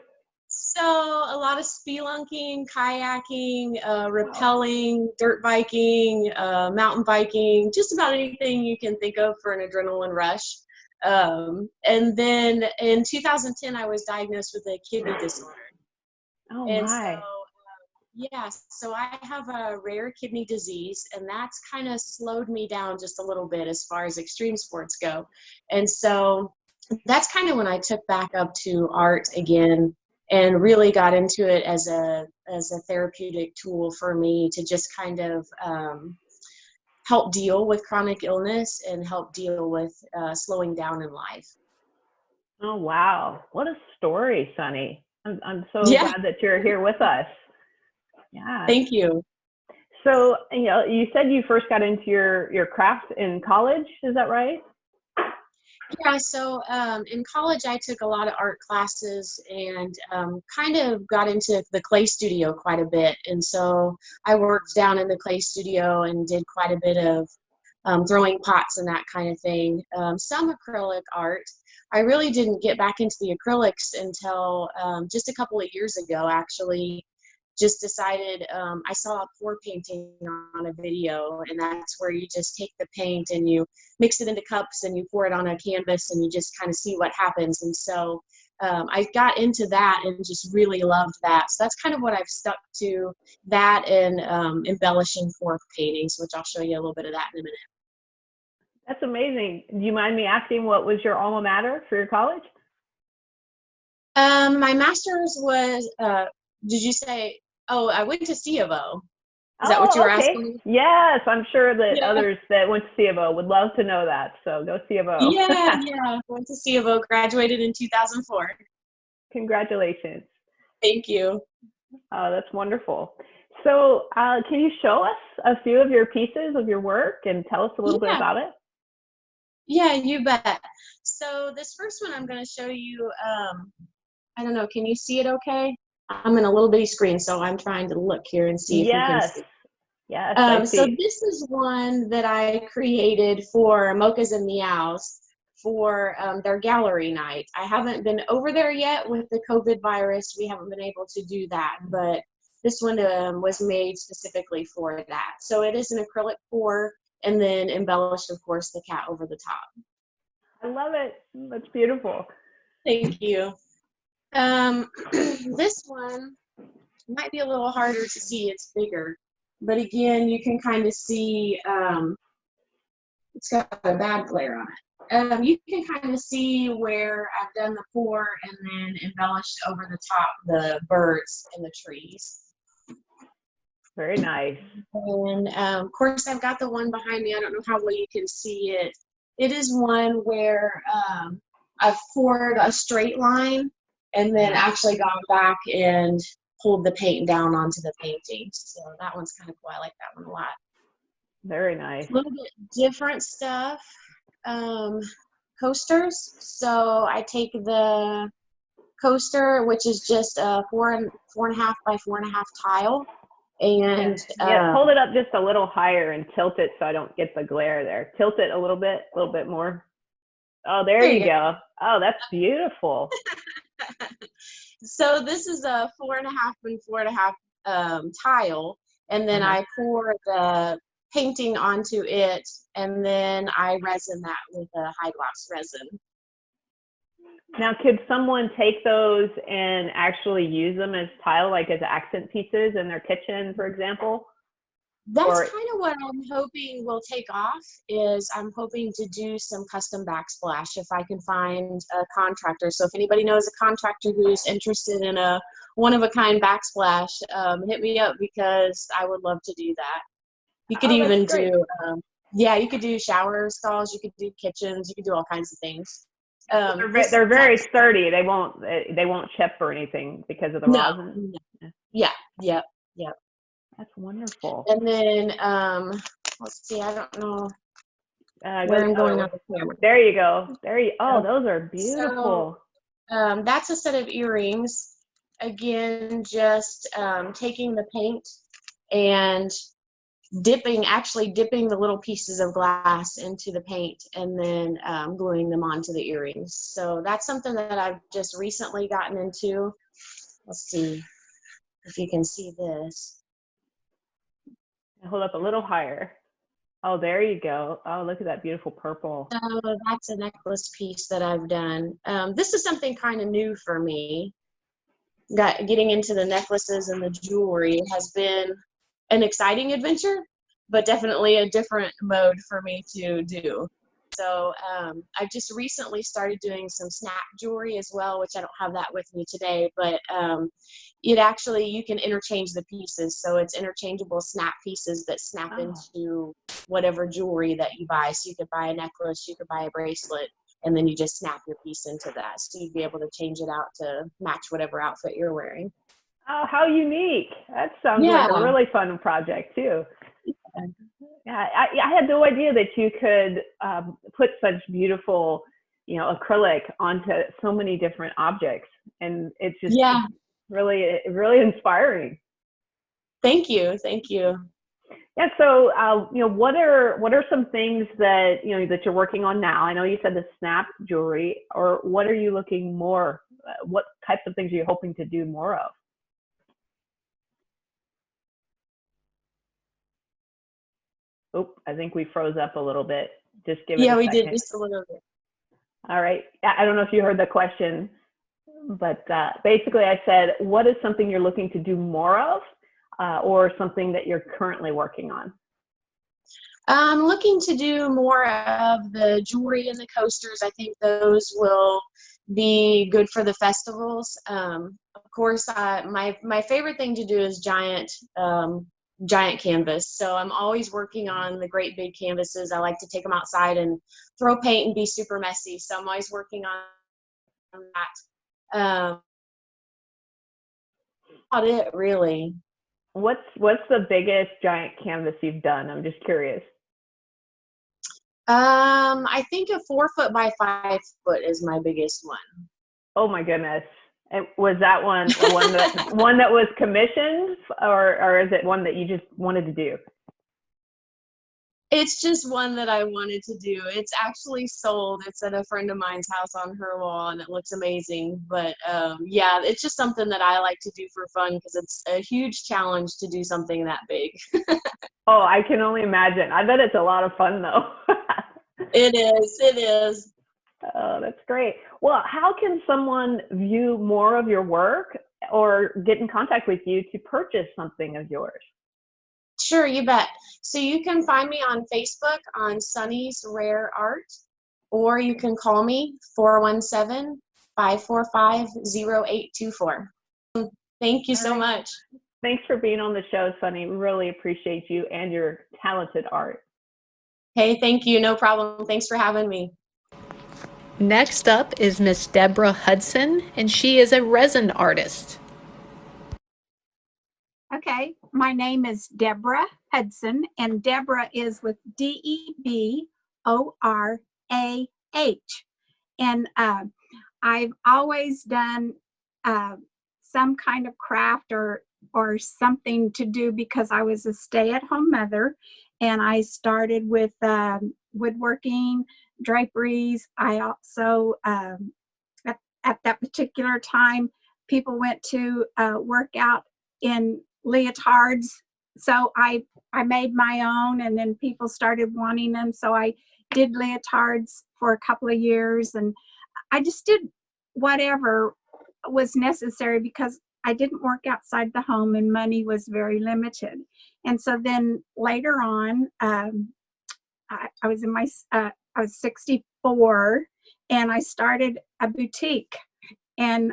So a lot of spelunking, kayaking, rappelling, dirt biking, mountain biking, just about anything you can think of for an adrenaline rush. And then in 2010, I was diagnosed with a kidney disorder. Oh and my. So I have a rare kidney disease, and that's kind of slowed me down just a little bit as far as extreme sports go. And so that's kind of when I took back up to art again, and really got into it as a therapeutic tool for me to just kind of help deal with chronic illness and help deal with slowing down in life. Oh, wow. What a story, Sunny. I'm so glad that you're here with us. Yeah. Thank you. So, you said you first got into your craft in college. Is that right? Yeah, so in college, I took a lot of art classes and kind of got into the clay studio quite a bit. And so I worked down in the clay studio and did quite a bit of throwing pots and that kind of thing. Some acrylic art. I really didn't get back into the acrylics until just a couple of years ago, actually. Just decided, I saw a pour painting on a video, and that's where you just take the paint and you mix it into cups and you pour it on a canvas and you just kind of see what happens. And so I got into that and just really loved that. So that's kind of what I've stuck to, that and embellishing for paintings, which I'll show you a little bit of that in a minute. That's amazing. Do you mind me asking what was your alma mater for your college? My master's was, did you say, oh, I went to C of O. Is that what you were asking? Yes, I'm sure that Yeah. others that went to C of O would love to know that. So go C of O. Yeah. Went to C of O, graduated in 2004. Congratulations. Thank you. Oh, that's wonderful. So can you show us a few of your pieces of your work and tell us a little bit about it? Yeah, you bet. So this first one I'm going to show you, I don't know, can you see it okay? I'm in a little bitty screen, so I'm trying to look here and see if you can see. Yes, I see. So this is one that I created for Mochas and Meows for their gallery night. I haven't been over there yet with the COVID virus. We haven't been able to do that, but this one was made specifically for that. So it is an acrylic pour and then embellished, of course, the cat over the top. I love it. That's beautiful. Thank you. This one might be a little harder to see. It's bigger, but again, you can kind of see it's got a bad glare on it. You can kind of see where I've done the pour and then embellished over the top the birds and the trees. Very nice. And of course, I've got the one behind me. I don't know how well you can see it. It is one where I've poured a straight line and then actually gone back and pulled the paint down onto the painting. So that one's kind of cool. I like that one a lot. Very nice. A little bit different stuff. Coasters. So I take the coaster, which is just a 4.5 by 4.5 tile. And hold it up just a little higher and tilt it so I don't get the glare there. Tilt it a little bit more. Oh, there you go. Oh, that's beautiful. So this is a 4.5 and 4.5 tile, and then I pour the painting onto it, and then I resin that with a high gloss resin. Now, could someone take those and actually use them as tile, like as accent pieces in their kitchen, for example? That's kind of what I'm hoping will take off. Is I'm hoping to do some custom backsplash if I can find a contractor. So if anybody knows a contractor who's interested in a one-of-a-kind backsplash, hit me up because I would love to do that. You could even do, you could do shower stalls, you could do kitchens, you could do all kinds of things. They're very sturdy. They won't chip or anything because of the rosin. Yeah. That's wonderful. And then let's see, I don't know where I'm going on the camera. There you go. Oh, those are beautiful. So, that's a set of earrings. Again, just taking the paint and dipping the little pieces of glass into the paint and then gluing them onto the earrings. So that's something that I've just recently gotten into. Let's see if you can see this. Hold up a little higher. Oh, there you go. Oh, look at that beautiful purple. So that's a necklace piece that I've done. This is something kind of new for me. Getting into the necklaces and the jewelry has been an exciting adventure, but definitely a different mode for me to do. So I just recently started doing some snap jewelry as well, which I don't have that with me today, but it actually, you can interchange the pieces. So it's interchangeable snap pieces that snap into whatever jewelry that you buy. So you could buy a necklace, you could buy a bracelet, and then you just snap your piece into that. So you'd be able to change it out to match whatever outfit you're wearing. Oh, how unique. That sounds like a really fun project too. Yeah, I had no idea that you could put such beautiful, acrylic onto so many different objects. And it's just really, really inspiring. Thank you. Thank you. Yeah. So, what are some things that, that you're working on now? I know you said the snap jewelry, or what are you looking more, what types of things are you hoping to do more of? Oh, I think we froze up a little bit. Just give it a second. Yeah, we did just a little bit. All right. I don't know if you heard the question, but basically I said, what is something you're looking to do more of, or something that you're currently working on? I'm looking to do more of the jewelry and the coasters. I think those will be good for the festivals. Of course, my favorite thing to do is giant canvas. So I'm always working on the great big canvases. I like to take them outside and throw paint and be super messy. So I'm always working on that. About it, really. What's the biggest giant canvas you've done? I'm just curious. I think a 4 foot by 5 foot is my biggest one. Oh my goodness. And was that one that was commissioned, or is it one that you just wanted to do? It's just one that I wanted to do. It's actually sold. It's at a friend of mine's house on her wall, and it looks amazing. But yeah, it's just something that I like to do for fun because it's a huge challenge to do something that big. Oh, I can only imagine. I bet it's a lot of fun though. It is. It is. Oh, that's great. Well, how can someone view more of your work or get in contact with you to purchase something of yours? Sure, you bet. So you can find me on Facebook on Sunny's Rare Art, or you can call me 417-545-0824. Thank you so much. Thanks for being on the show, Sunny. We really appreciate you and your talented art. Hey, thank you. No problem. Thanks for having me. Next up is Miss Deborah Hudson, and she is a resin artist. Okay, my name is Deborah Hudson, and Deborah is with DEBORAH. And I've always done some kind of craft or something to do because I was a stay-at-home mother, and I started with woodworking, draperies. I also, at that particular time, people went to work out in leotards. So I made my own, and then people started wanting them. So I did leotards for a couple of years, and I just did whatever was necessary because I didn't work outside the home and money was very limited. And so then later on, I was in my, I was 64, and I started a boutique. And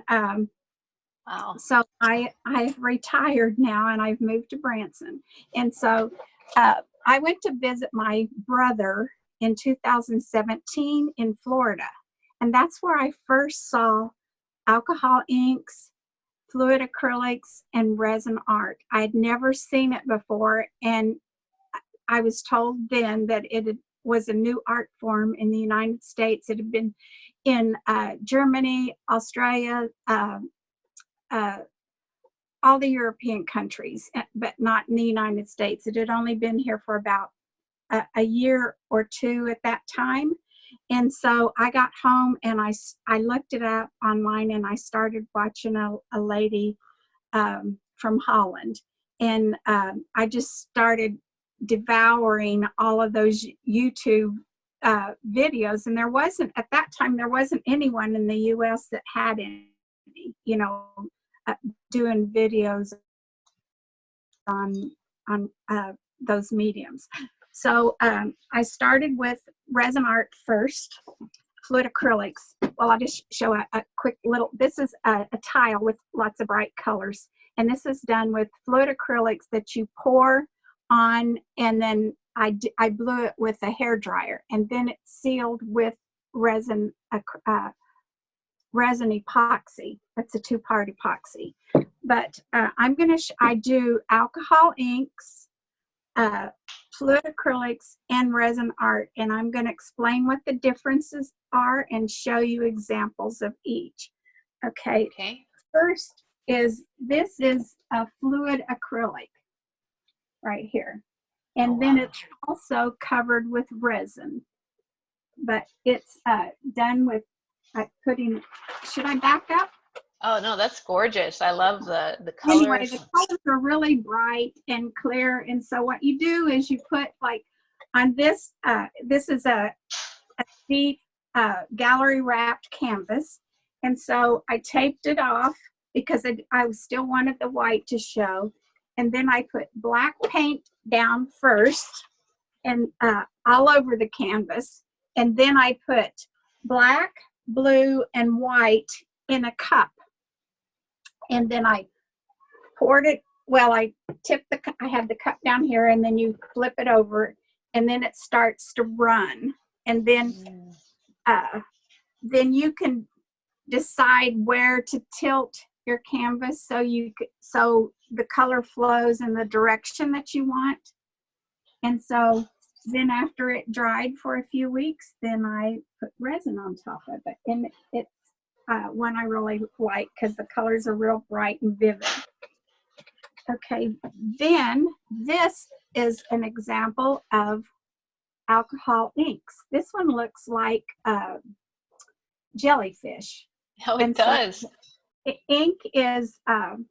Wow. so I've retired now, and I've moved to Branson. And so I went to visit my brother in 2017 in Florida. And that's where I first saw alcohol inks, fluid acrylics, and resin art. I had never seen it before, and I was told then that it was a new art form in the United States. It had been in Germany, Australia, all the European countries, but not in the United States. It had only been here for about a year or two at that time. And so I got home and I looked it up online, and I started watching a lady from Holland. And I just started devouring all of those YouTube videos. And at that time, there wasn't anyone in the US that had any, doing videos on those mediums. So I started with resin art first, fluid acrylics. Well, I'll just show a quick little, this is a tile with lots of bright colors. And this is done with fluid acrylics that you pour on, and then I blew it with a hair dryer, and then it's sealed with resin epoxy. That's a 2-part epoxy. but I do alcohol inks, fluid acrylics, and resin art, and I'm going to explain what the differences are and show you examples of each. Okay. First this is a fluid acrylic right here, and then it's also covered with resin, but it's done with should I back up? Oh no, that's gorgeous. I love the colors. Anyway, the colors are really bright and clear, and so what you do is you put, like, on this, this is a deep gallery wrapped canvas, and so I taped it off because I still wanted the white to show, and then I put black paint down first and all over the canvas, and then I put black, blue, and white in a cup. And then I poured it, I had the cup down here, and then you flip it over, and then it starts to run. And then you can decide where to tilt your canvas so the color flows in the direction that you want. And so then after it dried for a few weeks, then I put resin on top of it. And it's one I really like because the colors are real bright and vivid. Okay, then this is an example of alcohol inks. This one looks like jellyfish. Oh, it does. So the ink is, the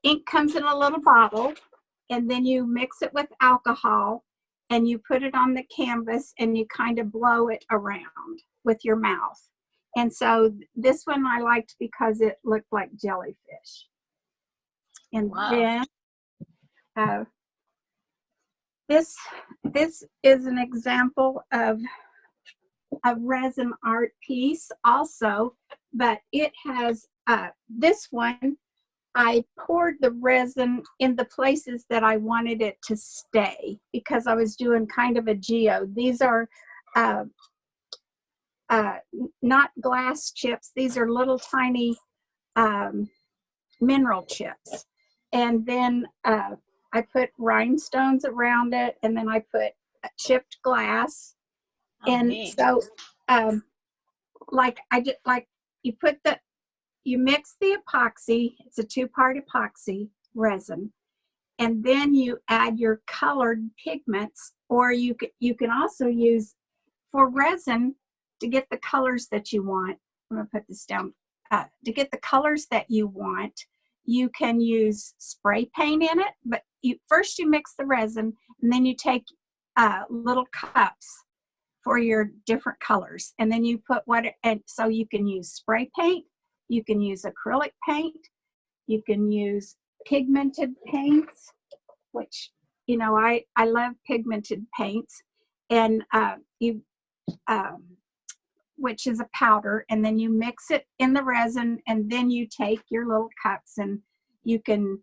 ink comes in a little bottle, and then you mix it with alcohol, and you put it on the canvas, and you kind of blow it around with your mouth. And so this one I liked because it looked like jellyfish. And then this is an example of a resin art piece also, but it has this one, I poured the resin in the places that I wanted it to stay because I was doing kind of a geode. These are not glass chips. These are little tiny mineral chips. And then I put rhinestones around it, and then I put chipped glass. And so you mix the epoxy, it's a 2-part epoxy resin, and then you add your colored pigments, or you can also use, for resin, to get the colors that you want. I'm going to put this down. To get the colors that you want, you can use spray paint in it, but first you mix the resin, and then you take little cups for your different colors, and then you put and so you can use spray paint, you can use acrylic paint, you can use pigmented paints, which, I love pigmented paints, and which is a powder, and then you mix it in the resin, and then you take your little cups, and you can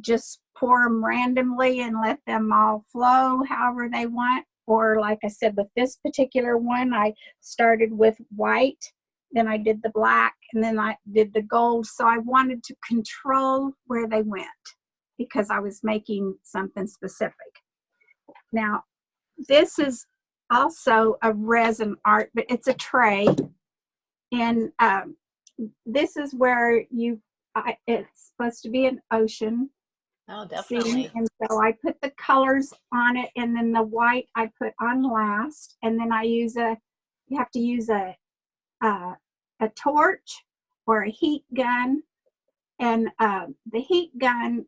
just pour them randomly and let them all flow however they want. Or like I said, with this particular one, I started with white, then I did the black, and then I did the gold. So I wanted to control where they went because I was making something specific. Now, this is also a resin art, but it's a tray. And this is where it's supposed to be an ocean. Oh, definitely. Scene. And so I put the colors on it, and then the white I put on last. And then you have to use a torch or a heat gun. And the heat gun,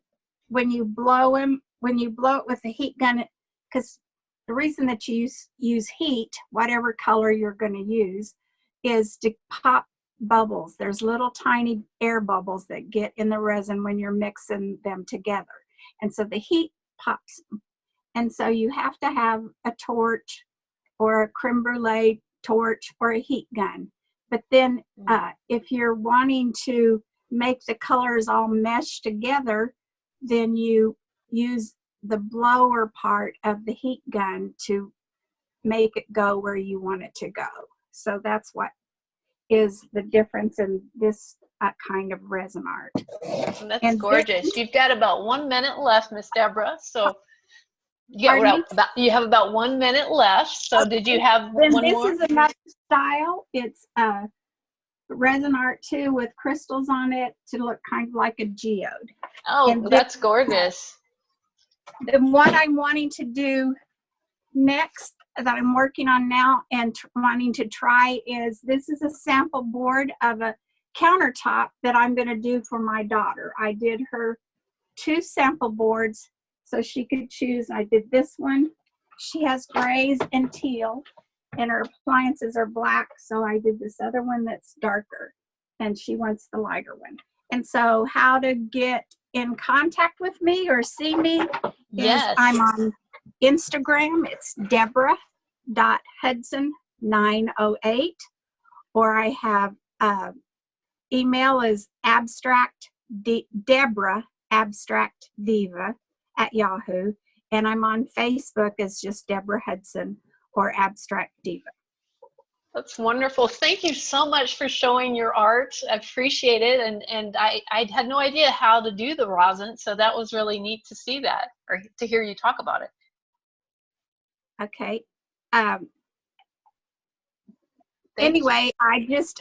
when you blow it with the heat gun, because the reason that you use heat, whatever color you're going to use, is to pop bubbles. There's little tiny air bubbles that get in the resin when you're mixing them together. And so the heat pops them. And so you have to have a torch or a creme brulee torch or a heat gun. But then if you're wanting to make the colors all mesh together, then you use the blower part of the heat gun to make it go where you want it to go. So that's what is the difference in this kind of resin art. That's And gorgeous. You've got about 1 minute left, Miss Deborah. So you Pardon me? you have about 1 minute left. So did you have Then one this more? is another style. It's resin art too, with crystals on it to look kind of like a geode. Oh, And that's gorgeous. And what I'm wanting to do next, that I'm working on now and wanting to try, is this is a sample board of a countertop that I'm going to do for my daughter. I did her 2 sample boards so she could choose. I did this one. She has grays and teal, and her appliances are black, so I did this other one that's darker, and she wants the lighter one. And so how to get in contact with me or see me is I'm on Instagram. It's Deborah.Hudson908, or I have email is Deborah Abstract Diva at Yahoo, and I'm on Facebook as just Deborah Hudson or Abstract Diva. That's wonderful. Thank you so much for showing your art. I appreciate it. And I had no idea how to do the rosin, so that was really neat to see that, or to hear you talk about it. Okay. Anyway, I just,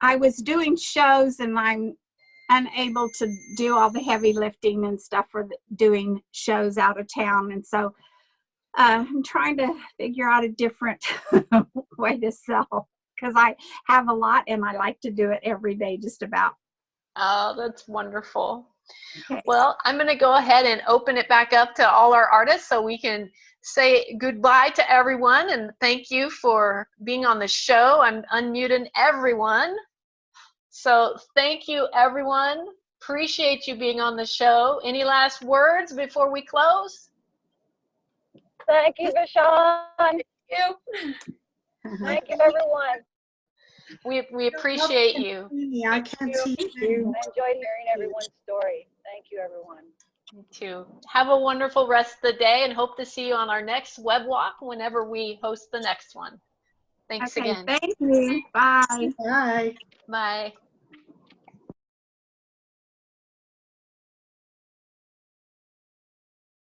I was doing shows, and I'm unable to do all the heavy lifting and stuff for doing shows out of town. And so I'm trying to figure out a different way to sell, because I have a lot and I like to do it every day, just about. Oh, that's wonderful. Okay. Well, I'm going to go ahead and open it back up to all our artists so we can say goodbye to everyone, and thank you for being on the show. I'm unmuting everyone. So thank you, everyone. Appreciate you being on the show. Any last words before we close? Thank you, Vashon. Thank you. Thank you, everyone. We appreciate you. I can't see you. I enjoyed hearing everyone's story. Thank you, everyone. You too. Have a wonderful rest of the day, and hope to see you on our next web walk whenever we host the next one. Thanks Okay, again. thank you. Bye. Bye. Bye.